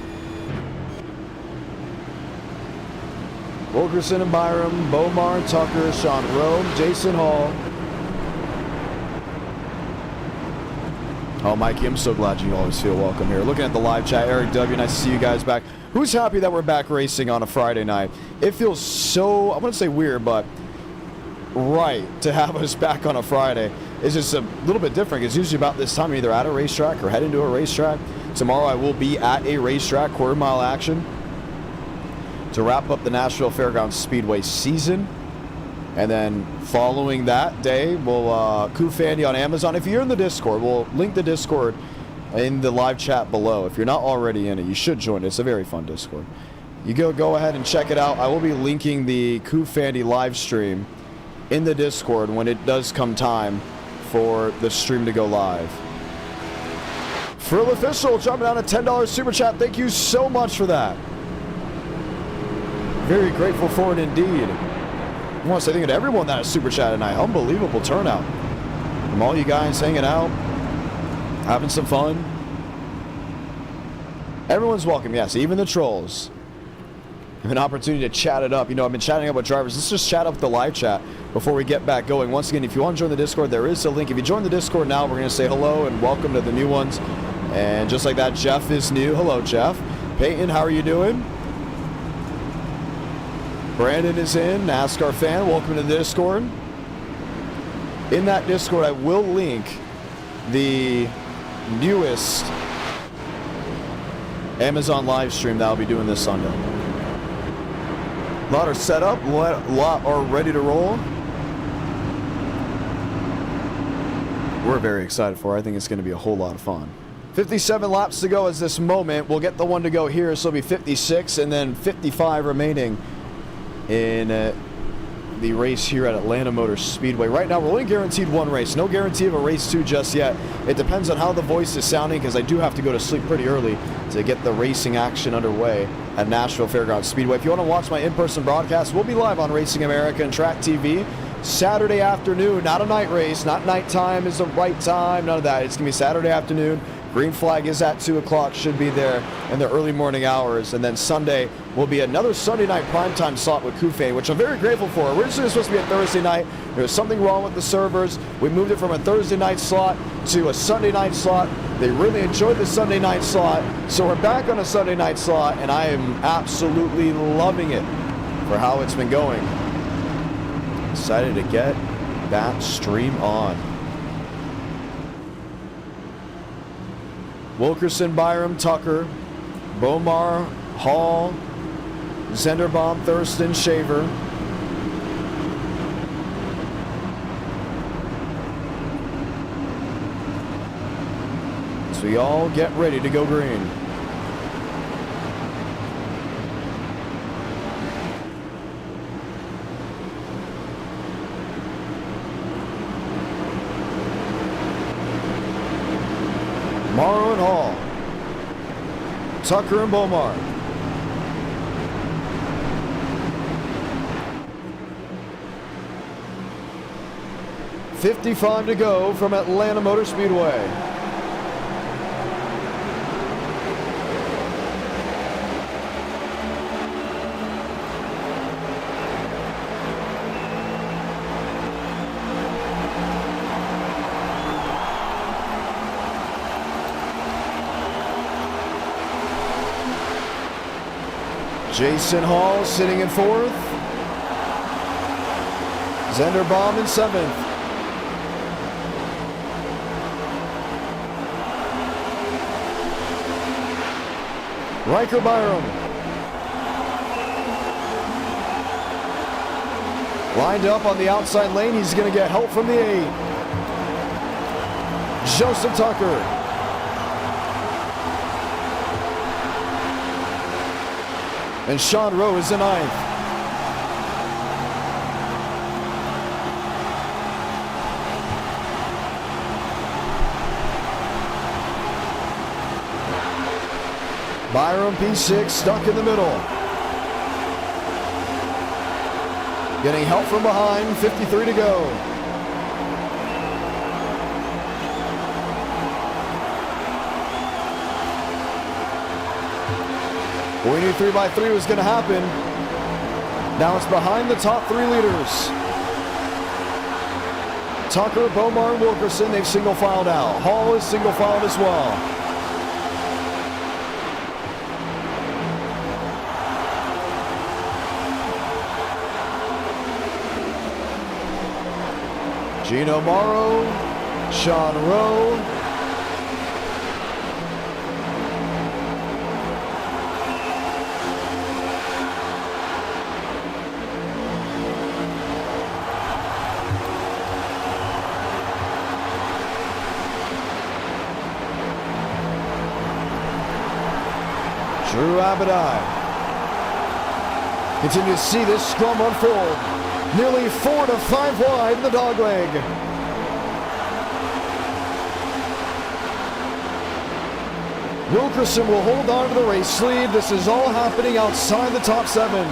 Wilkerson and Byram, Bomar, Tucker, Sean Rowe, Jason Hall. Oh, Mikey, I'm so glad you always feel welcome here. Looking at the live chat, Eric W., nice to see you guys back. Who's happy that we're back racing on a Friday night? It feels so, I wouldn't say weird, but right to have us back on a Friday. It's just a little bit different. It's usually about this time, either at a racetrack or heading to a racetrack. Tomorrow I will be at a racetrack, quarter-mile action, to wrap up the Nashville Fairgrounds Speedway season. And then following that day, we'll Fandy on Amazon. If you're in the Discord, we'll link the Discord in the live chat below. If you're not already in it, you should join it. It's a very fun Discord. You go ahead and check it out. I will be linking the Fandy live stream in the Discord when it does come time for the stream to go live. Frill Official jumping down a $10 super chat. Thank you so much for that. Very grateful for it indeed. I want to say thank you to everyone that has super chat tonight. Unbelievable turnout. from all you guys hanging out, having some fun. Everyone's welcome, yes, even the trolls. An opportunity to chat it up. You know, I've been chatting up with drivers. Let's just chat up the live chat before we get back going. Once again, if you want to join the Discord, there is a link. If you join the Discord now, we're going to say hello and welcome to the new ones. And just like that, Jeff is new. Hello, Jeff. Peyton, how are you doing? Brandon is in, NASCAR fan. Welcome to the Discord. In that Discord, I will link the newest Amazon live stream that I'll be doing this Sunday. A lot are set up, a lot are ready to roll. We're very excited for it. I think it's going to be a whole lot of fun. 57 laps to go as this moment. We'll get the one to go here, so it'll be 56 and then 55 remaining in the race here at Atlanta Motor Speedway. Right now, we're only guaranteed one race. No guarantee of a race 2 just yet. It depends on how the voice is sounding, because I do have to go to sleep pretty early to get the racing action underway at Nashville Fairgrounds Speedway. If you want to watch my in-person broadcast, we'll be live on Racing America and Track TV Saturday afternoon. Not a night race, not nighttime is the right time, none of that. It's going to be Saturday afternoon. Green flag is at 2 o'clock, should be there in the early morning hours. And then Sunday will be another Sunday night primetime slot with Kufane, which I'm very grateful for. Originally, it was supposed to be a Thursday night. There was something wrong with the servers. We moved it from a Thursday night slot to a Sunday night slot. They really enjoyed the Sunday night slot. So we're back on a Sunday night slot, and I am absolutely loving it for how it's been going. Excited to get that stream on. Wilkerson, Byram, Tucker, Bomar, Hall, Zenderbaum, Thurston, Shaver. So we all get ready to go green. Morrow and Hall, Tucker and Bomar. $55 to go from Atlanta Motor Speedway. Jason Hall sitting in 4th. Zenderbaum in 7th. Riker Byram. Lined up on the outside lane. He's going to get help from the 8. Joseph Tucker. And Sean Rowe is in 9th. Byram P6 stuck in the middle. Getting help from behind, 53 to go. We knew 3x3 was going to happen. Now it's behind the top 3 leaders. Tucker, Bomar, and Wilkerson, they've single filed out. Hall is single filed as well. Gino Morrow, Sean Rowe, Drew Abadai. Continue to see this scrum unfold. Nearly 4 to 5 wide in the dogleg. Wilkerson will hold on to the race lead. This is all happening outside the top 7.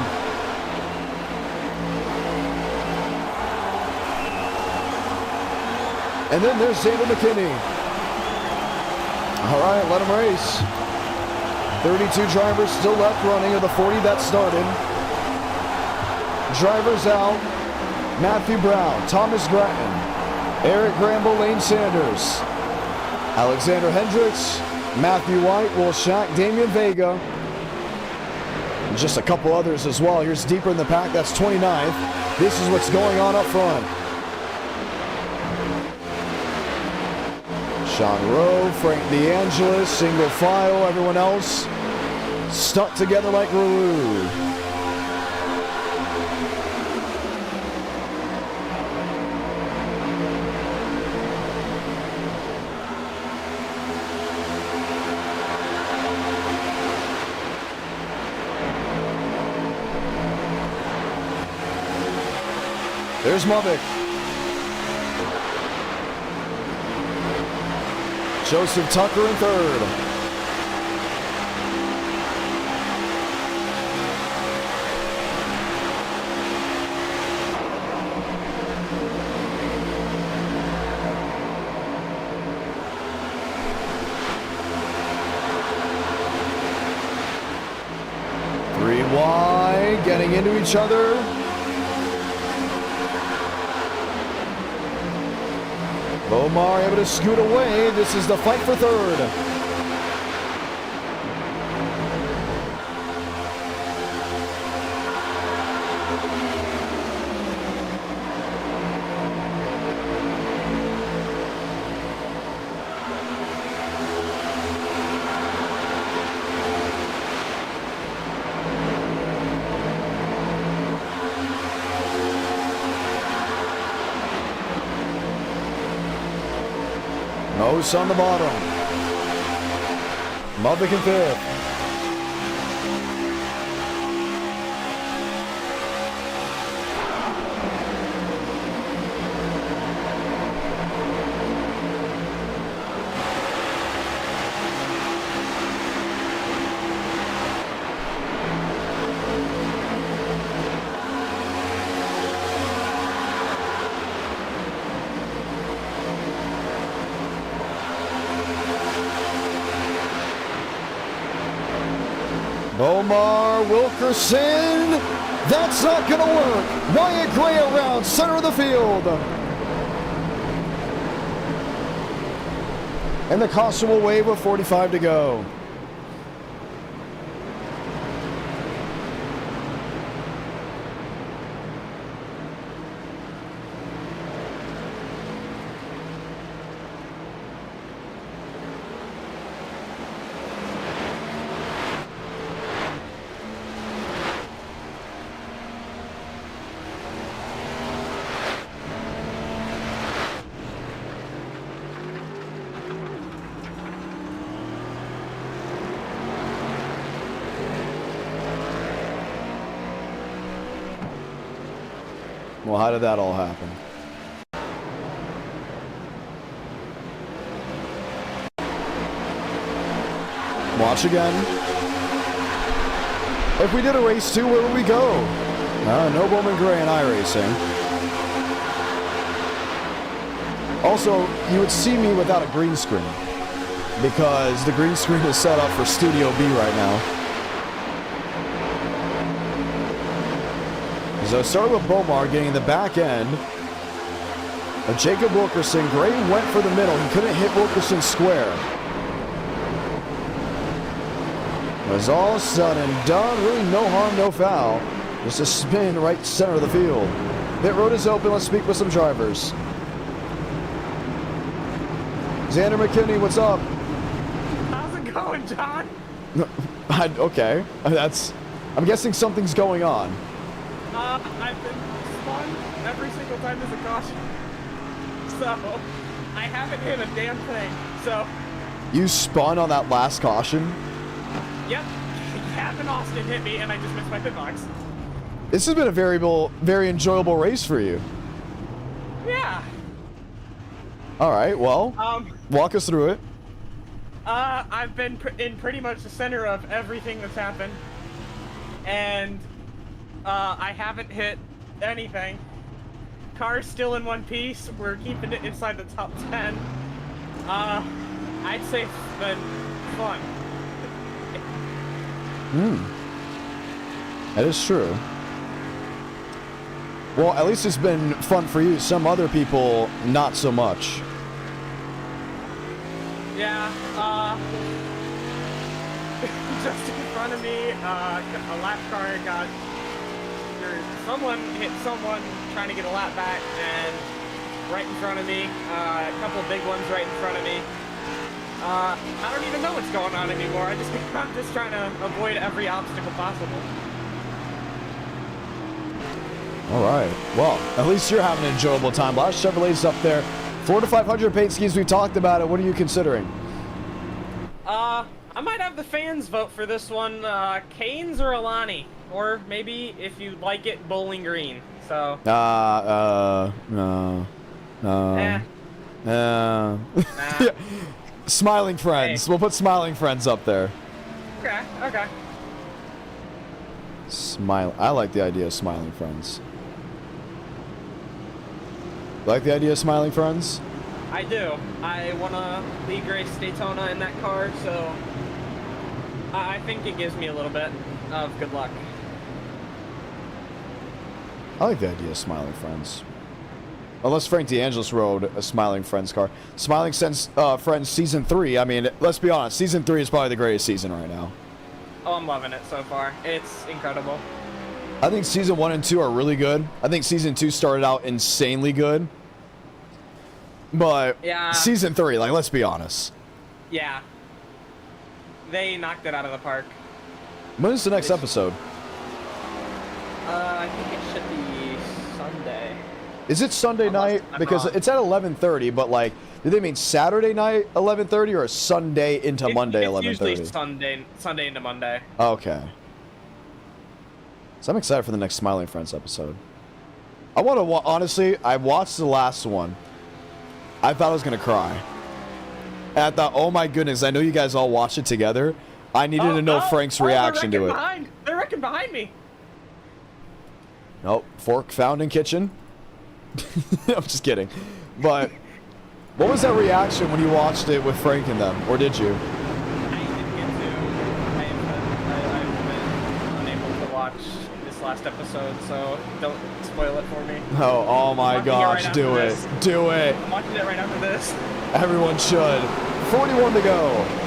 And then there's Xander McKinney. All right, let him race. 32 drivers still left running of the 40 that started. Drivers out. Matthew Brown, Thomas Gratton, Eric Gramble, Lane Sanders, Alexander Hendricks, Matthew White, Will Shack, Damian Vega, and just a couple others as well. Here's deeper in the pack, that's 29th. This is what's going on up front. Sean Rowe, Frank DeAngelis, single file, everyone else stuck together like glue. There's Mavic. Joseph Tucker in third. Three wide, getting into each other. Omar able to scoot away. This is the fight for third. Mose on the bottom. Mavic in fifth. Omar Wilkerson, that's not gonna work. Wyatt Gray around center of the field. And the caution will wave with 45 to go. Well, how did that all happen? Watch again. If we did a race 2, where would we go? No Bowman Gray and iRacing. Also, you would see me without a green screen because the green screen is set up for Studio B right now. So started with Bomar getting the back end. Jacob Wilkerson, Gray went for the middle. He couldn't hit Wilkerson square. It was all said and done. Really no harm, no foul. Just a spin right center of the field. Pit road is open. Let's speak with some drivers. Xander McKinney, what's up? How's it going, John? Okay. I'm guessing something's going on. I've been spun every single time there's a caution. So, I haven't hit a damn thing. So. You spun on that last caution? Yep. Gavin Austin hit me and I just missed my pit box. This has been a very enjoyable race for you. Yeah. Alright, well, walk us through it. I've been in pretty much the center of everything that's happened. And I haven't hit anything. car's still in one piece. We're keeping it inside the top 10. I'd say it's been fun. That is true. Well, at least it's been fun for you. Some other people, not so much. Yeah, just in front of me, a lap car got, someone hit someone trying to get a lap back, and right in front of me, a couple big ones right in front of me. I don't even know what's going on anymore. I'm just trying to avoid every obstacle possible. All right. Well, at least you're having an enjoyable time. A lot of Chevrolets up there. 400 to 500 paint schemes. We talked about it. What are you considering? I might have the fans vote for this one. Canes or Alani, or maybe if you like it, Bowling Green. So. No. Eh. Nah. Smiling Friends. Hey. We'll put Smiling Friends up there. Okay. Okay. Smile. I like the idea of Smiling Friends. Like the idea of Smiling Friends? I do. I want to league race Daytona in that car, so I think it gives me a little bit of good luck. I like the idea of Smiling Friends. Unless Frank DeAngelis rode a Smiling Friends car. Smiling Friends Season 3, I mean, let's be honest, Season 3 is probably the greatest season right now. Oh, I'm loving it so far. It's incredible. I think Season 1 and 2 are really good. I think Season 2 started out insanely good. But Yeah. Season 3, like, let's be honest. Yeah. They knocked it out of the park. When is the next episode? I think it should be Sunday. Is it Sunday night? I'm Because wrong. it's at 11:30, but like, do they mean Saturday night 11:30 or Sunday into Monday 11:30? It's usually Sunday into Monday. Okay. So I'm excited for the next Smiling Friends episode. I want to honestly, I watched the last one. I thought I was gonna cry. And I thought, oh my goodness, I know you guys all watched it together. I needed to know Frank's reaction to it. They're wrecking behind me. Nope, fork found in kitchen. I'm just kidding. But what was that reaction when you watched it with Frank and them, or did you? I didn't get to. I've been unable to watch this last episode, so don't spoil it for me. Oh my watching it gosh, right do after it. this. Do it. I'm watching it right after this. Everyone should. 41 to go.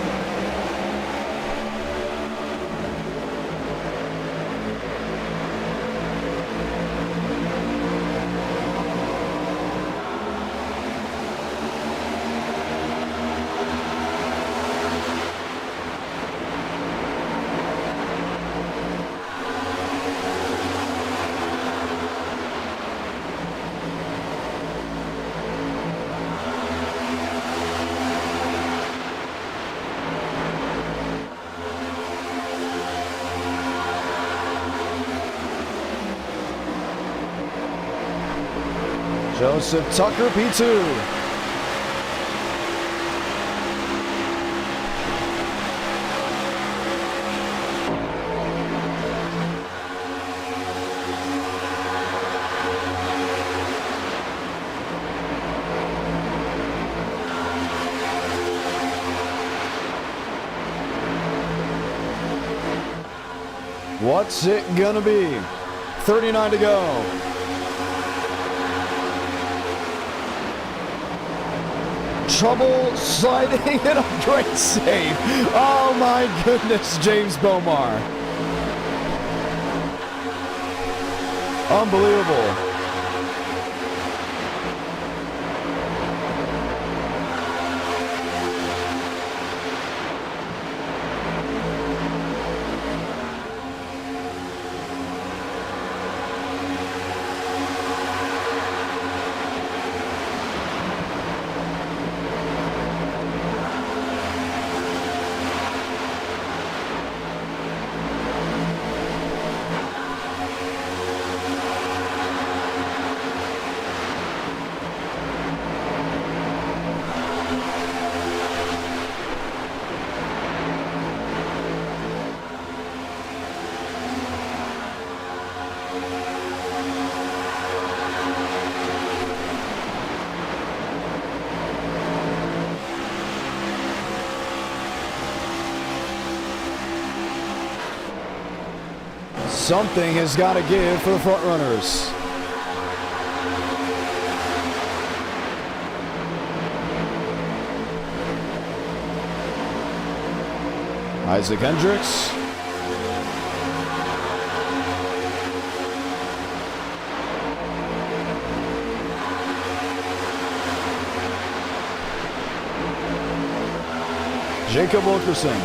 Joseph Tucker, P2. What's it gonna be? 39 to go. Trouble sliding and a great save. Oh my goodness, James Bomar. Unbelievable. Something has got to give for the front runners. Isaac Hendricks. Jacob Wilkerson.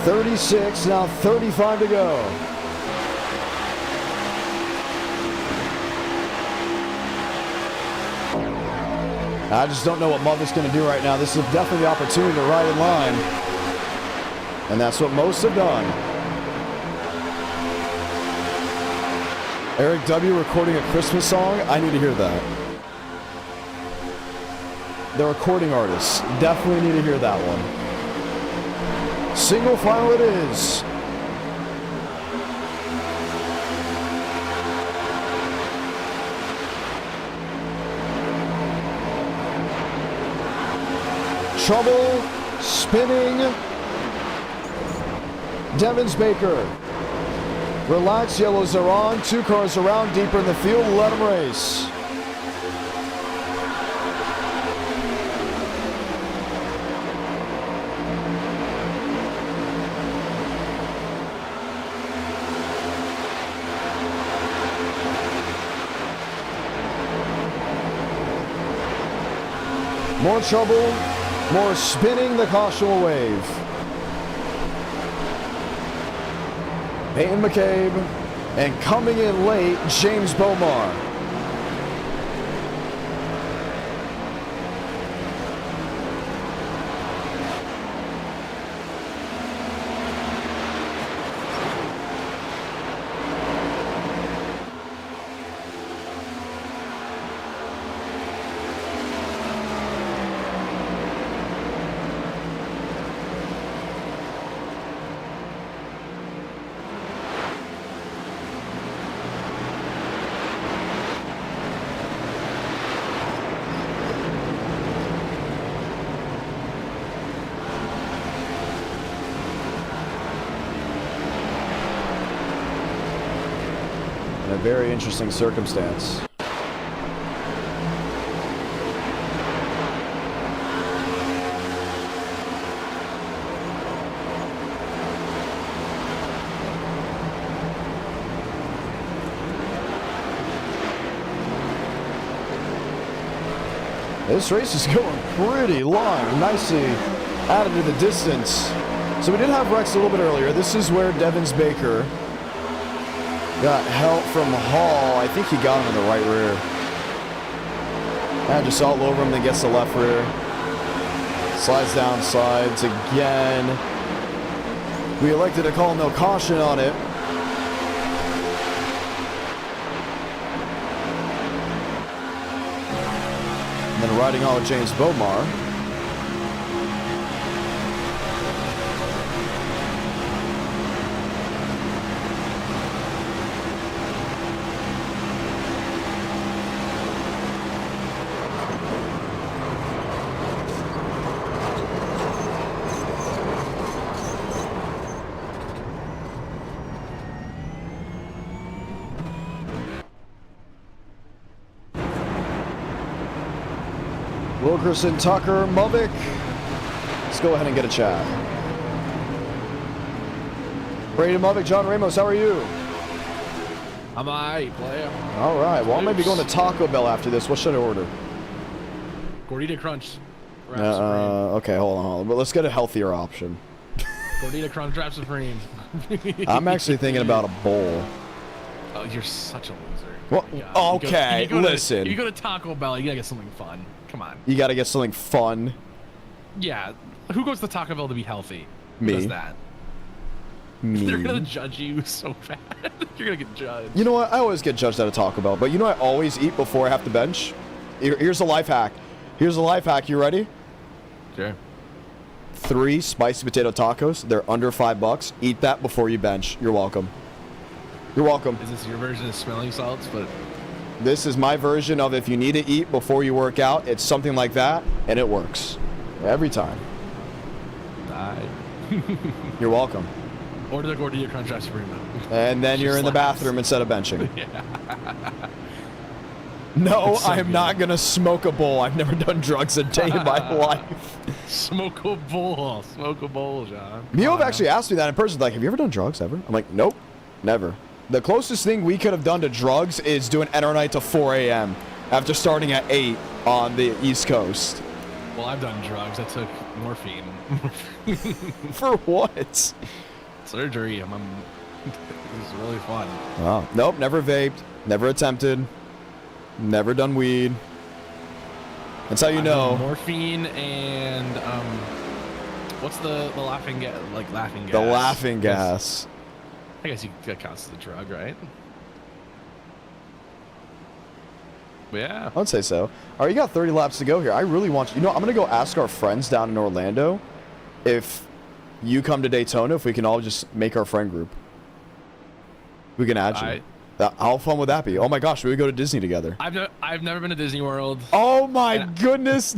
.36, now 35 to go. I just don't know what Mother's going to do right now. This is definitely the opportunity to ride in line. And that's what most have done. Eric W. recording a Christmas song. I need to hear that. The recording artists. Definitely need to hear that one. Single file it is. Trouble, spinning. Devins Baker. Relax, yellows are on. 2 cars around, deeper in the field. Let them race. More trouble, more spinning, the caution will wave. Peyton McCabe, and coming in late, James Bomar. In a very interesting circumstance. This race is going pretty long, nicely added to the distance. So we did have Rex a little bit earlier. This is where Devins Baker got help from Hall. I think he got him in the right rear. And just all over him, then gets the left rear. Slides down sides again. We elected to call no caution on it. And then riding on with James Bomar. Wilkerson, Tucker, Movick. Let's go ahead and get a chat. Brady Movick, John Ramos, how are you? I'm alright, player. All right. Well, I might be going to Taco Bell after this. What should I order? Gordita Crunch. Okay, hold on. But let's get a healthier option. Gordita Crunch Wrap Supreme. I'm actually thinking about a bowl. Oh, you're such a loser. Well, Oh my God. okay, listen. If you go to Taco Bell, you gotta get something fun. Come on. You got to get something fun. Yeah. Who goes to Taco Bell to be healthy? Me. Who does that? Me. They're gonna judge you so bad. You're gonna get judged. You know what? I always get judged at a Taco Bell, but you know I always eat before I have to bench? Here's a life hack. Here's a life hack. You ready? Sure. 3 spicy potato tacos. They're under $5. Eat that before you bench. You're welcome. You're welcome. Is this your version of smelling salts? But This is my version of if you need to eat before you work out, it's something like that, and it works. Every time. You're welcome. Order the Gordita Crunch Supremo. And then you're in the bathroom instead of benching. No, I am not going to smoke a bowl. I've never done drugs a day in my life. Smoke a bowl. Smoke a bowl, John. Mio have actually asked me that in person. Like, have you ever done drugs ever? I'm like, nope, never. The closest thing we could have done to drugs is doing enter night to 4 a.m. after starting at 8 on the East Coast. Well, I've done drugs. I took morphine. For what? Surgery. It was really fun. Oh, nope, never vaped, never attempted, never done weed. That's how you I've know. done morphine and what's the laughing gas? Like laughing gas. The laughing gas. I guess that counts as a drug, right? But yeah. I would say so. All right, you got 30 laps to go here. I really want you know, I'm going to go ask our friends down in Orlando if you come to Daytona, if we can all just make our friend group. We can add you. How fun would that be? Oh my gosh, we would go to Disney together. I've never been to Disney World. Oh my goodness.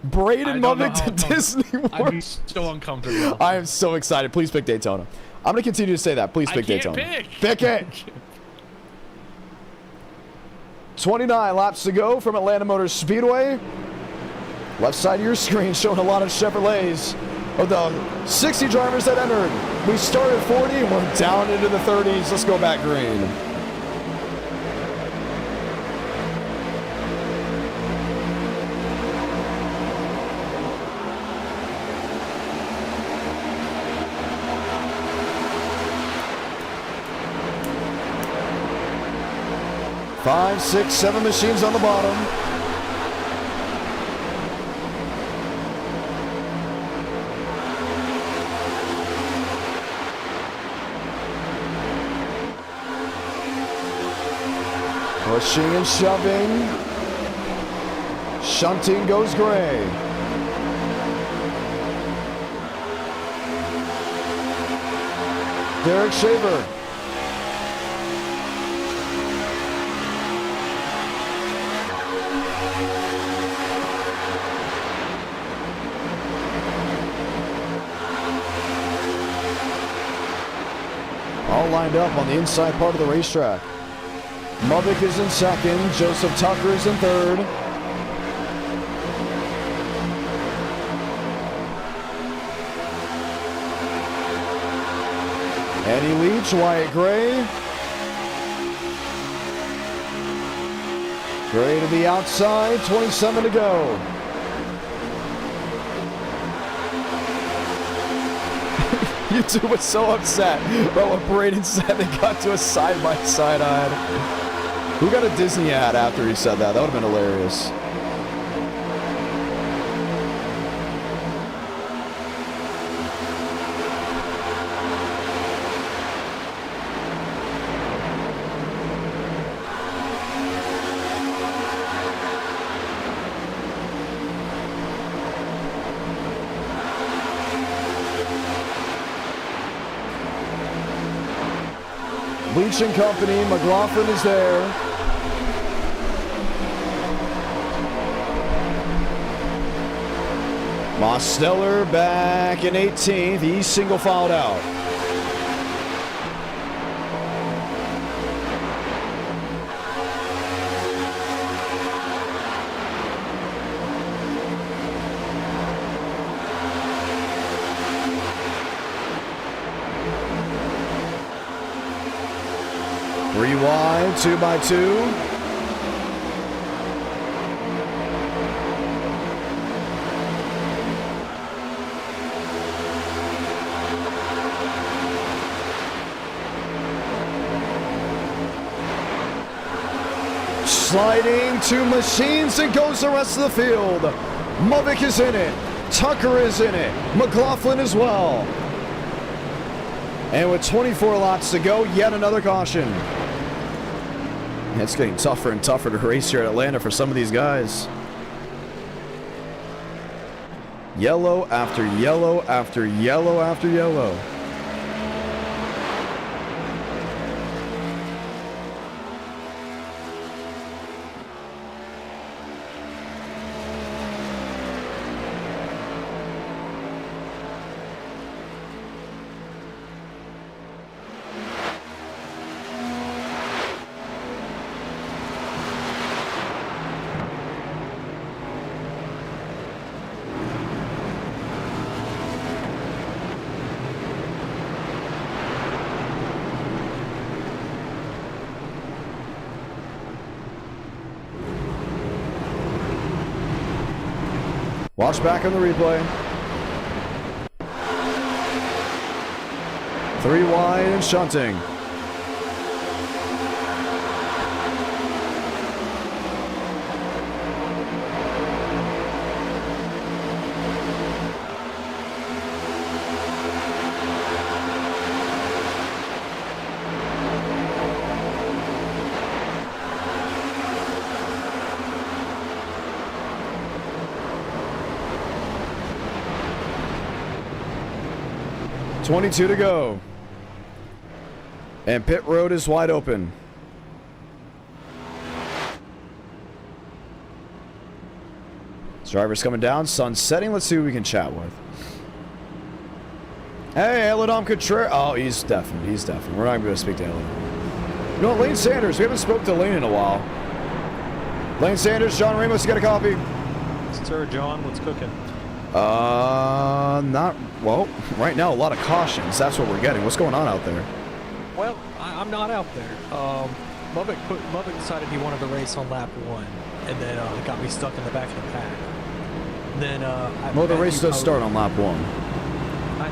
Braden Mummick to Disney World. I'd be so uncomfortable. I am so excited. Please pick Daytona. I'm going to continue to say that. Please pick Daytona. Pick it. 29 laps to go from Atlanta Motor Speedway. Left side of your screen showing a lot of Chevrolets. Of the 60 drivers that entered, we started 40 and we're down into the 30s. Let's go back green. Five, 6, 7 machines on the bottom. Pushing and shoving. Shunting goes gray. Derek Shaver. All lined up on the inside part of the racetrack. Mubbick is in second. Joseph Tucker is in third. Eddie Leach, Wyatt Gray. Gray to the outside, 27 to go. YouTube was so upset about what Braden said they got to a side-by-side ad. Who got a Disney ad after he said that? That would have been hilarious. Leach and Company, McLaughlin is there. Mosteller back in 18th. He's single filed out. Three wide, 2x2. Sliding two machines and goes the rest of the field. Mubbick is in it. Tucker is in it. McLaughlin as well. And with 24 laps to go, yet another caution. It's getting tougher and tougher to race here at Atlanta for some of these guys. Yellow after yellow after yellow after yellow. Watch back on the replay. 3 wide and shunting. .22 to go. And pit road is wide open. This driver's coming down, sun setting. Let's see who we can chat with. Hey, Eladom Contreras. Oh, he's deafened. He's deafened. We're not going to speak to Eladom. You know, Lane Sanders. We haven't spoke to Lane in a while. Lane Sanders, John Ramos, you got a copy? Sir, John, what's cooking? Not, well, right now a lot of cautions. That's what we're getting. What's going on out there? Well, I'm not out there. Lubbock decided he wanted to race on lap 1, and then it got me stuck in the back of the pack. And then, well, the race does start on lap 1. I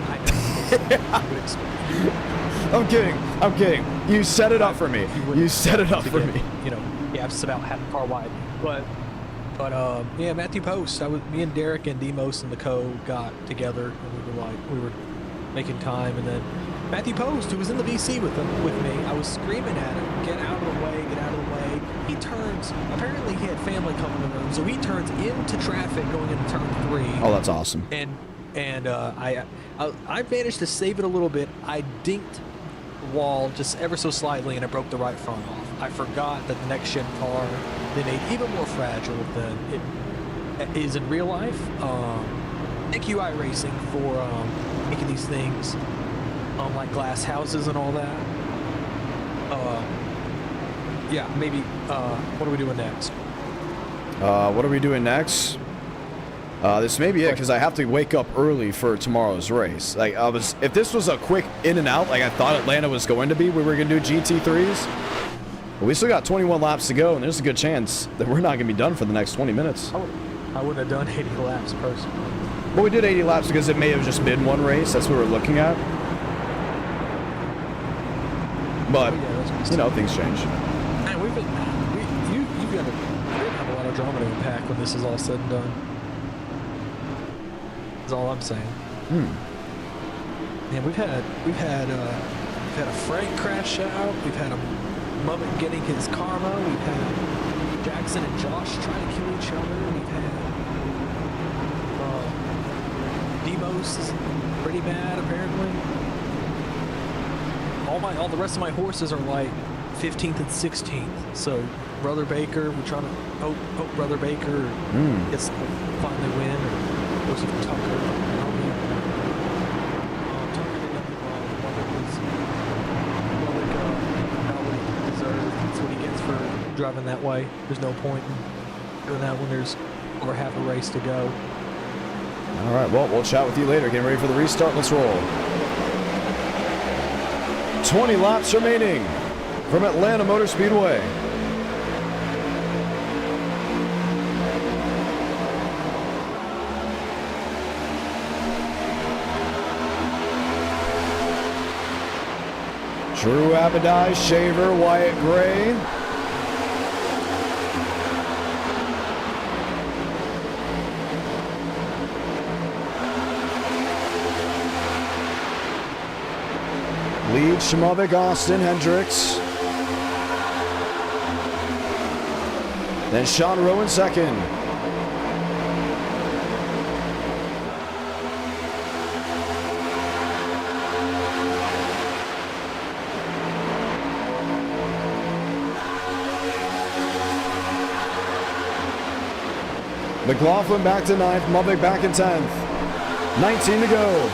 I'm kidding. I'm kidding. You set it up for me. You set it up for me. You know, yeah, it's about half a car wide. But yeah, Matthew Post. Me and Derek and Demos and the co got together, and we were making time, and then Matthew Post, who was in the VC with me, I was screaming at him, "Get out of the way! Get out of the way!" He turns. Apparently, he had family coming in the room, so he turns into traffic going into turn 3. Oh, that's awesome. And I managed to save it a little bit. I dinked the wall just ever so slightly, and I broke the right front off. I forgot that the next gen car, they made even more fragile than it is in real life. Thank you, iRacing, for making these things on like glass houses and all that. Yeah, maybe. What are we doing next? What are we doing next? This may be it, because I have to wake up early for tomorrow's race. Like, if this was a quick in and out, like I thought Atlanta was going to be, we were going to do GT3s. But we still got 21 laps to go, and there's a good chance that we're not going to be done for the next 20 minutes. I wouldn't have done 80 laps personally. Well, we did 80 laps because it may have just been one race. That's what we're looking at. But, you know, things change. Man, you've got to have a lot of drama to unpack when this is all said and done. That's all I'm saying. Man, we've had a Frank crash out. We've had a Muppet getting his karma. We've had Jackson and Josh trying to kill each other. We've had Demos is pretty bad apparently. All the rest of my horses are like 15th and 16th. So Brother Baker, we're trying to hope Brother Baker gets to finally win, or goes to Tucker. Tucker didn't do well. Got what he deserved. That's what he gets for driving that way. There's no point in doing that when there's over half a race to go. All right, well, we'll chat with you later. Getting ready for the restart. Let's roll. 20 laps remaining from Atlanta Motor Speedway. Drew Abadai, Shaver, Wyatt Gray. Lead Shimovic, Austin, Hendricks. Then Sean Rowan second. McLaughlin back to 9th. Mubik back in 10th. 19 to go.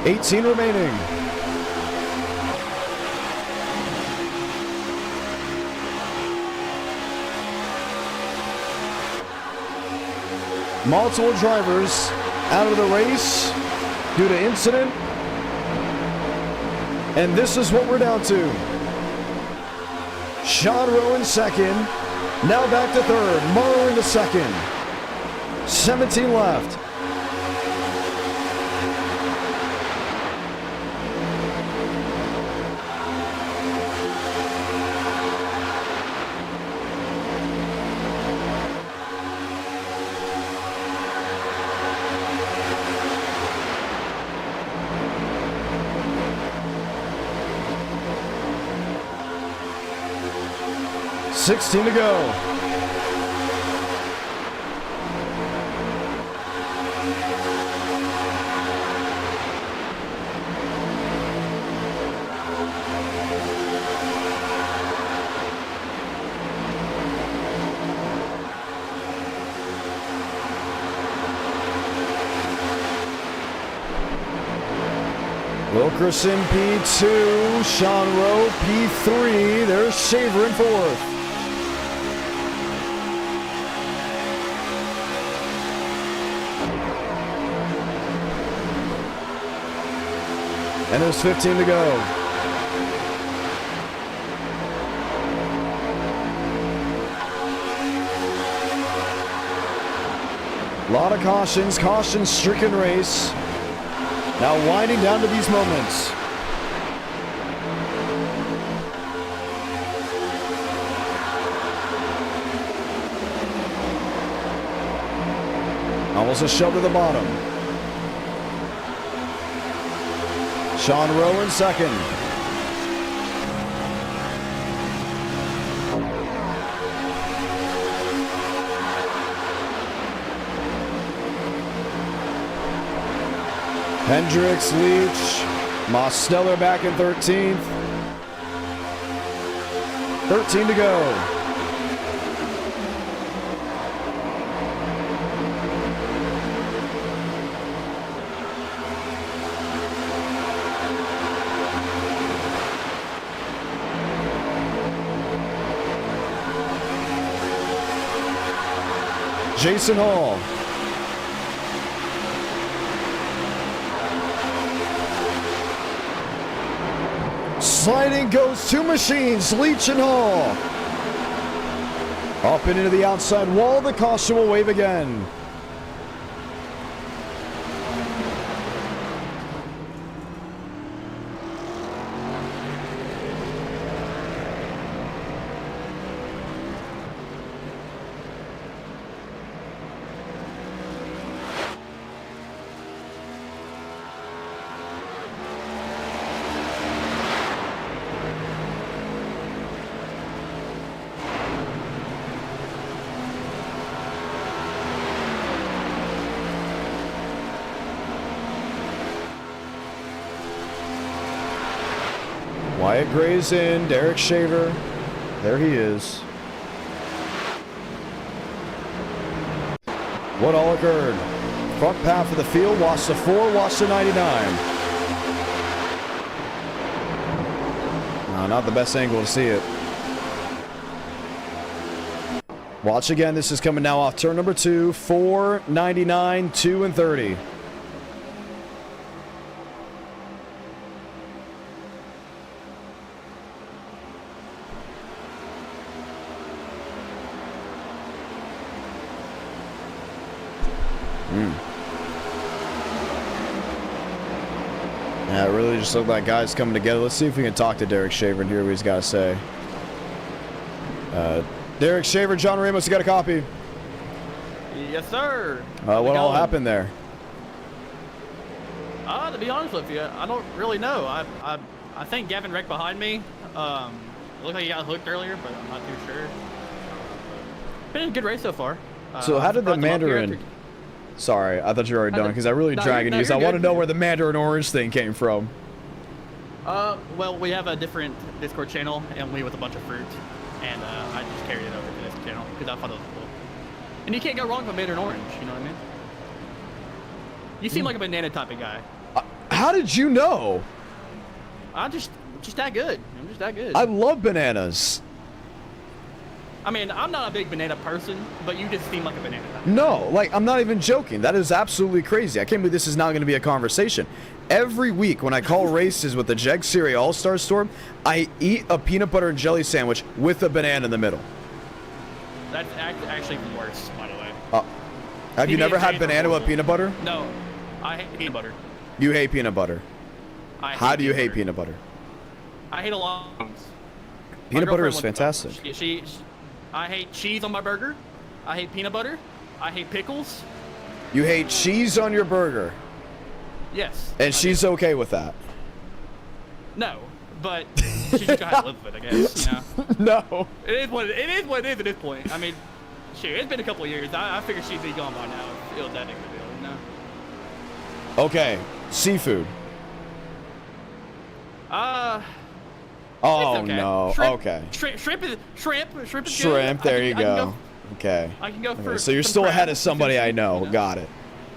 $18 remaining. Multiple drivers out of the race due to incident. And this is what we're down to. Sean Rowe in second. Now back to third. Morrow into second. 17 left. $16 to go. Wilkerson P2, Sean Rowe P3. There's Shaver in fourth. And there's 15 to go. A lot of cautions, caution-stricken race. Now winding down to these moments. Almost a shove to the bottom. Sean Rowe in second. Hendricks, Leach, Mosteller back in 13th. 13 to go. Jason Hall. Sliding goes two machines, Leach and Hall. Up and into the outside wall, the caution will wave again. Wyatt Gray's in, Derek Shaver, there he is. What all occurred? Front half of the field, watch the 4, watch the 99. No, not the best angle to see it. Watch again, this is coming now off turn number 2, 4, 99, 2 and 30. Yeah, it really just looked like guys coming together. Let's see if we can talk to Derek Shaver and hear what he's got to say. Derek Shaver, John Ramos, you got a copy? Yes, sir. What all happened there? To be honest with you, I don't really know. I think Gavin wrecked behind me. It looked like he got hooked earlier, but I'm not too sure. Been a good race so far. So how did the Mandarin? Sorry, I thought you were already done because I really No, dragging no, you. 'Cause I you're want to good. know where the Mandarin Orange thing came from. Well, we have a different Discord channel, and we with a bunch of fruit, and I just carried it over to this channel because I thought it was cool. And you can't go wrong with Mandarin Orange, you know what I mean? You seem like a banana type of guy. How did you know? I'm just that good. I'm just that good. I love bananas. I mean, I'm not a big banana person, but you just seem like a banana type. No, like, I'm not even joking. That is absolutely crazy. I can't believe this is not going to be a conversation. Every week when I call races with the Jeg Cereal All-Star Storm, I eat a peanut butter and jelly sandwich with a banana in the middle. That's actually even worse, by the way. Have you never had banana with peanut butter? No, I hate peanut butter. You hate peanut butter. How do you hate butter. peanut butter? I hate a lot of things. Peanut My butter girlfriend is wants- fantastic. I hate cheese on my burger. I hate peanut butter. I hate pickles. You hate cheese on your burger, Yes. and she's okay with that. No, but she's just gonna have to live with it, I guess. You know. No. It is what it is at this point. I mean, shoot, it's been a couple of years. I figured she'd be gone by now. It was that big of a deal, you know. Okay, seafood. It's Oh okay. no. Shrimp, Okay. Shrimp is good. Shrimp. There you go. Okay. I can go for. Okay, so you're some still ahead crab, of somebody I know. you know. Got it.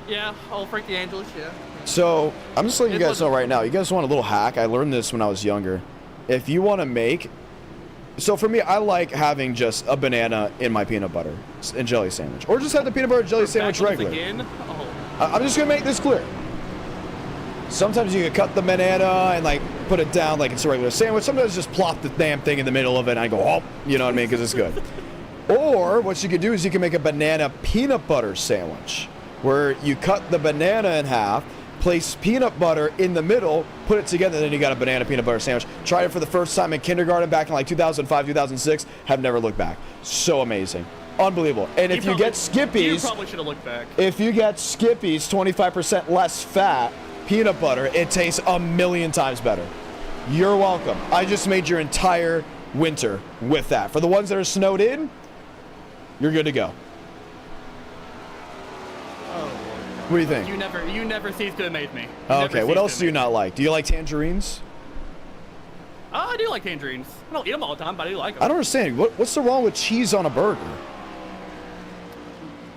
Yeah, Frankie Angelis, yeah. So I'm just letting you It guys know wasn't- right now. You guys want a little hack? I learned this when I was younger. If you want to make, so for me, I like having just a banana in my peanut butter and jelly sandwich, or just have the peanut butter and jelly sandwich Back on this regular. Again? Oh. I'm just gonna make this clear. Sometimes you can cut the banana and like put it down like it's a regular sandwich. Sometimes just plop the damn thing in the middle of it and I go, oh, you know what I mean? Because it's good. Or what you could do is you can make a banana peanut butter sandwich where you cut the banana in half, place peanut butter in the middle, put it together, and then you got a banana peanut butter sandwich. Tried it for the first time in kindergarten back in like 2005, 2006. Have never looked back. So amazing. Unbelievable. And if you get You Skippies, probably should have looked back. if you get Skippies 25% less fat peanut butter, it tastes a million times better. You're welcome. I just made your entire winter with that. For the ones that are snowed in, you're good to go. Oh. What do you think? You never cease to amaze me. Okay, what else do you not like? Do you like tangerines? I do like tangerines. I don't eat them all the time, but I do like them. I don't understand. What's the wrong with cheese on a burger?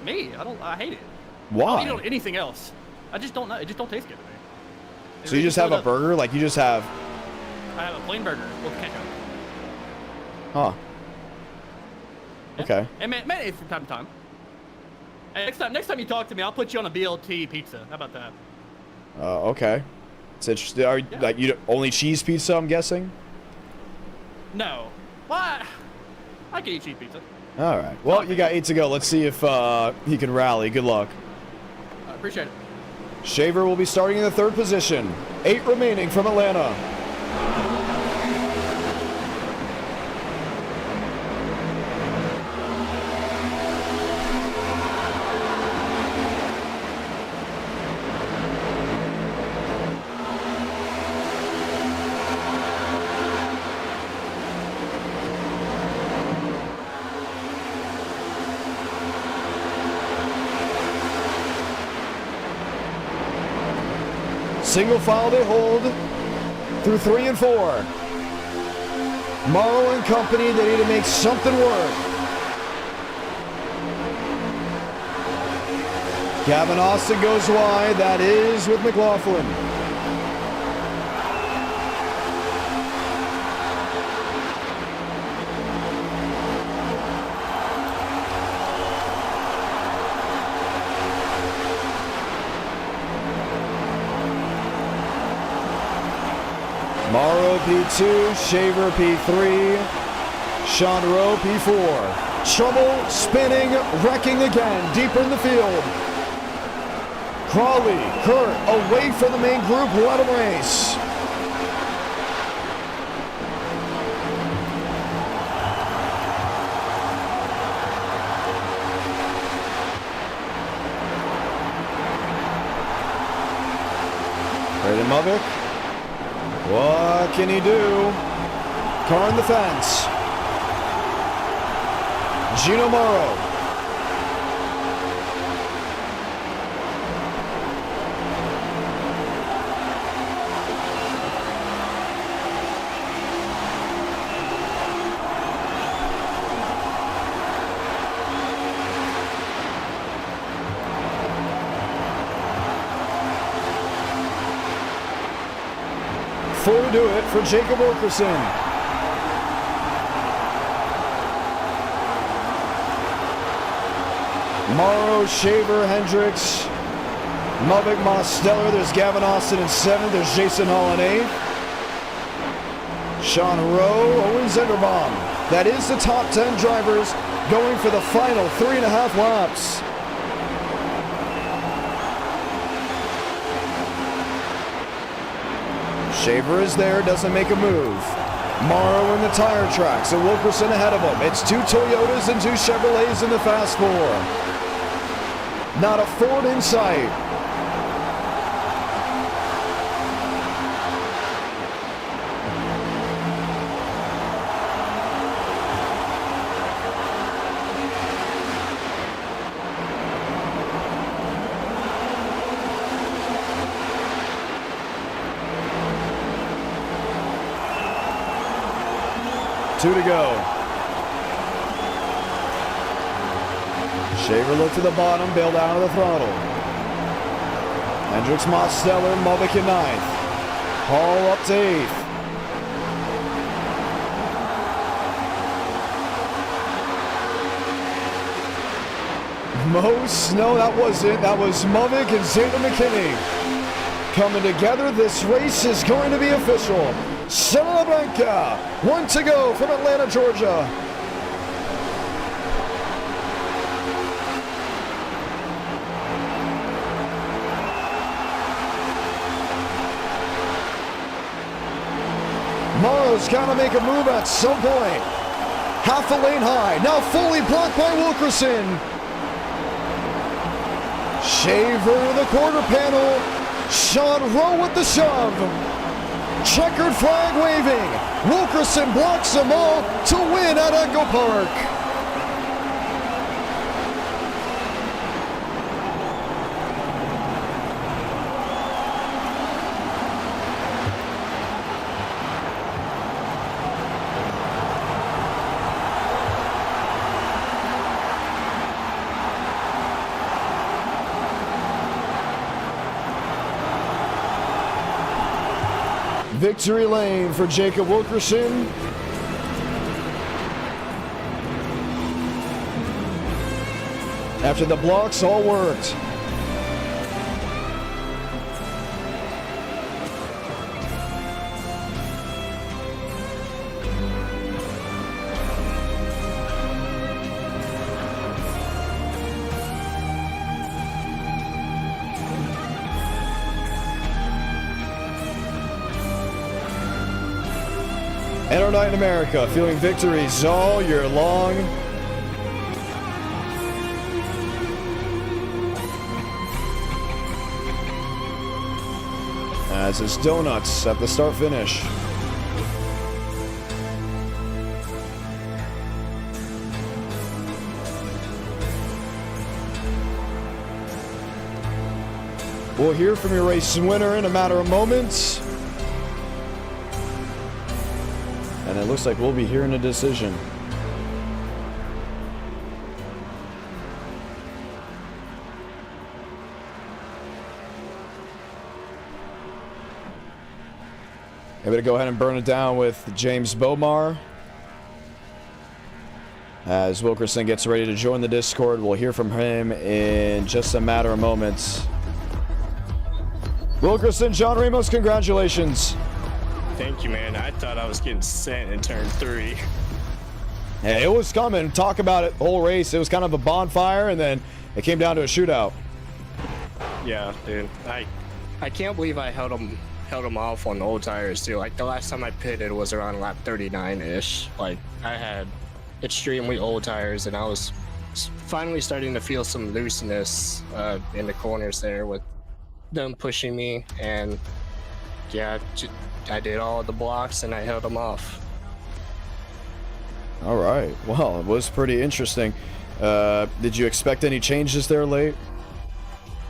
Me, I hate it. Why? I'll eat it on anything else. I just don't know. It just don't taste good to me. So you just have a burger? Like you just have... I have a plain burger with ketchup. Huh. Yeah. Okay. And mayonnaise from time to time. And next time you talk to me, I'll put you on a BLT pizza. How about that? Okay. It's interesting. Are like you only cheese pizza, I'm guessing? No. What? I can eat cheese pizza. All right. Well, you got 8 to go. Let's see if he can rally. Good luck. I appreciate it. Shaver will be starting in the 3rd position. 8 remaining from Atlanta. Single file they hold through 3 and 4. Morrow and company, they need to make something work. Gavin Austin goes wide. That is with McLaughlin. Morrow P2, Shaver P3, Sean Rowe P4. Trouble, spinning, wrecking again, deeper in the field. Crawley, Kurt, away from the main group, let him race. Braden Movick. What can he do? Car on the fence. Gino Morrow. full to do it for Jacob Wilkerson. Morrow, Shaver, Hendricks, Mubik, Mosteller. There's Gavin Austin in 7th. There's Jason Hall in 8th. Sean Rowe, Owen Zenderbaum. That is the top 10 drivers going for the final 3.5 laps. Shaver is there, doesn't make a move. Morrow in the tire tracks, and Wilkerson ahead of him. It's 2 Toyotas and 2 Chevrolets in the Fast 4. Not a Ford in sight. Two to go. Shaver looked to the bottom, bailed out of the throttle. Hendricks, Mosteller, Mubik in 9th. Hall up to 8th. No, that wasn't. That was Mubik and Zeta McKinney. Coming together, this race is going to be official. Santa Blanca, 1 to go from Atlanta, Georgia. Morrow's got to make a move at some point. Half a lane high, now fully blocked by Wilkerson. Shaver the quarter panel. Sean Rowe with the shove. Checkered flag waving. Wilkerson blocks them all to win at EchoPark. Victory lane for Jacob Wilkerson. After the blocks all worked. And our night in America, feeling victories all year long. As is donuts at the start finish. We'll hear from your race winner in a matter of moments. And it looks like we'll be hearing a decision. Maybe to go ahead and burn it down with James Bomar. As Wilkerson gets ready to join the Discord, we'll hear from him in just a matter of moments. Wilkerson, John Ramos, congratulations. Thank you, man. I thought I was getting sent in turn 3. Yeah, it was coming. Talk about it, whole race. It was kind of a bonfire, and then it came down to a shootout. Yeah, dude. I can't believe I held them off on the old tires too. Like the last time I pitted was around lap 39-ish. Like I had extremely old tires, and I was finally starting to feel some looseness in the corners there with them pushing me, and yeah, I did all the blocks and I held them off. All right. Well, it was pretty interesting. Did you expect any changes there late?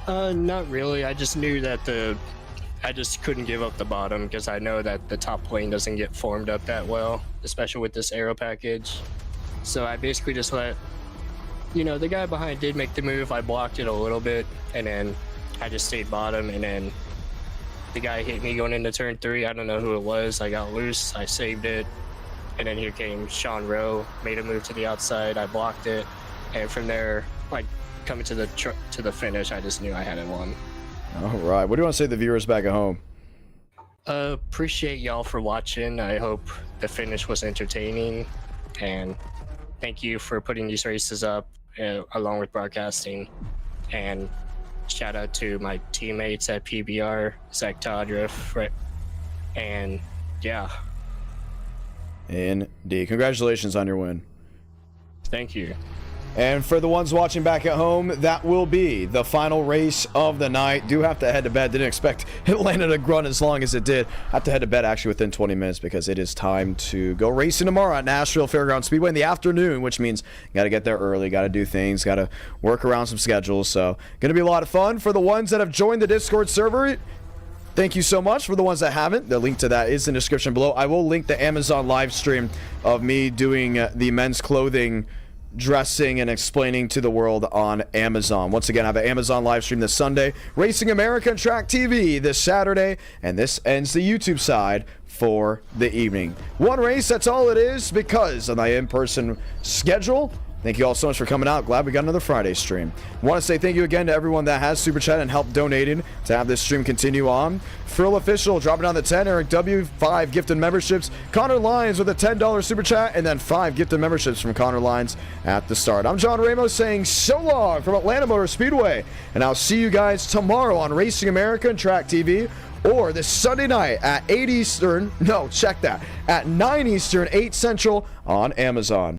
Not really. I just knew that I just couldn't give up the bottom because I know that the top plane doesn't get formed up that well, especially with this aero package. So I basically just let, the guy behind did make the move. I blocked it a little bit, and then I just stayed bottom, and then the guy hit me going into turn 3. I don't know who it was. I got loose. I saved it. And then here came Sean Rowe, made a move to the outside. I blocked it. And from there, like coming to the finish, I just knew I hadn't won. All right. What do you want to say to the viewers back at home? Appreciate y'all for watching. I hope the finish was entertaining. And thank you for putting these races up along with broadcasting. And shout out to my teammates at PBR, Zach Todriff, and yeah. Indeed. Congratulations on your win. Thank you. And for the ones watching back at home, that will be the final race of the night. Do have to head to bed. Didn't expect Atlanta to run as long as it did. Have to head to bed actually within 20 minutes because it is time to go racing tomorrow at Nashville Fairgrounds Speedway in the afternoon, which means got to get there early, got to do things, got to work around some schedules. So going to be a lot of fun. For the ones that have joined the Discord server, thank you so much. For the ones that haven't, the link to that is in the description below. I will link the Amazon live stream of me doing the men's clothing dressing and explaining to the world on Amazon. Once again, I have an Amazon live stream this Sunday, Racing America and Track TV this Saturday, and this ends the YouTube side for the evening. One race, that's all it is because of my in-person schedule. Thank you all so much for coming out. Glad we got another Friday stream. Want to say thank you again to everyone that has super chat and helped donating to have this stream continue on. Frill Official dropping down the 10. Eric W, 5 gifted memberships. Connor Lyons with a $10 super chat, and then 5 gifted memberships from Connor Lyons at the start. I'm John Ramos saying so long from Atlanta Motor Speedway, and I'll see you guys tomorrow on Racing America and Track TV, or this Sunday night at 8 Eastern. No, check that. At 9 Eastern, 8 Central on Amazon.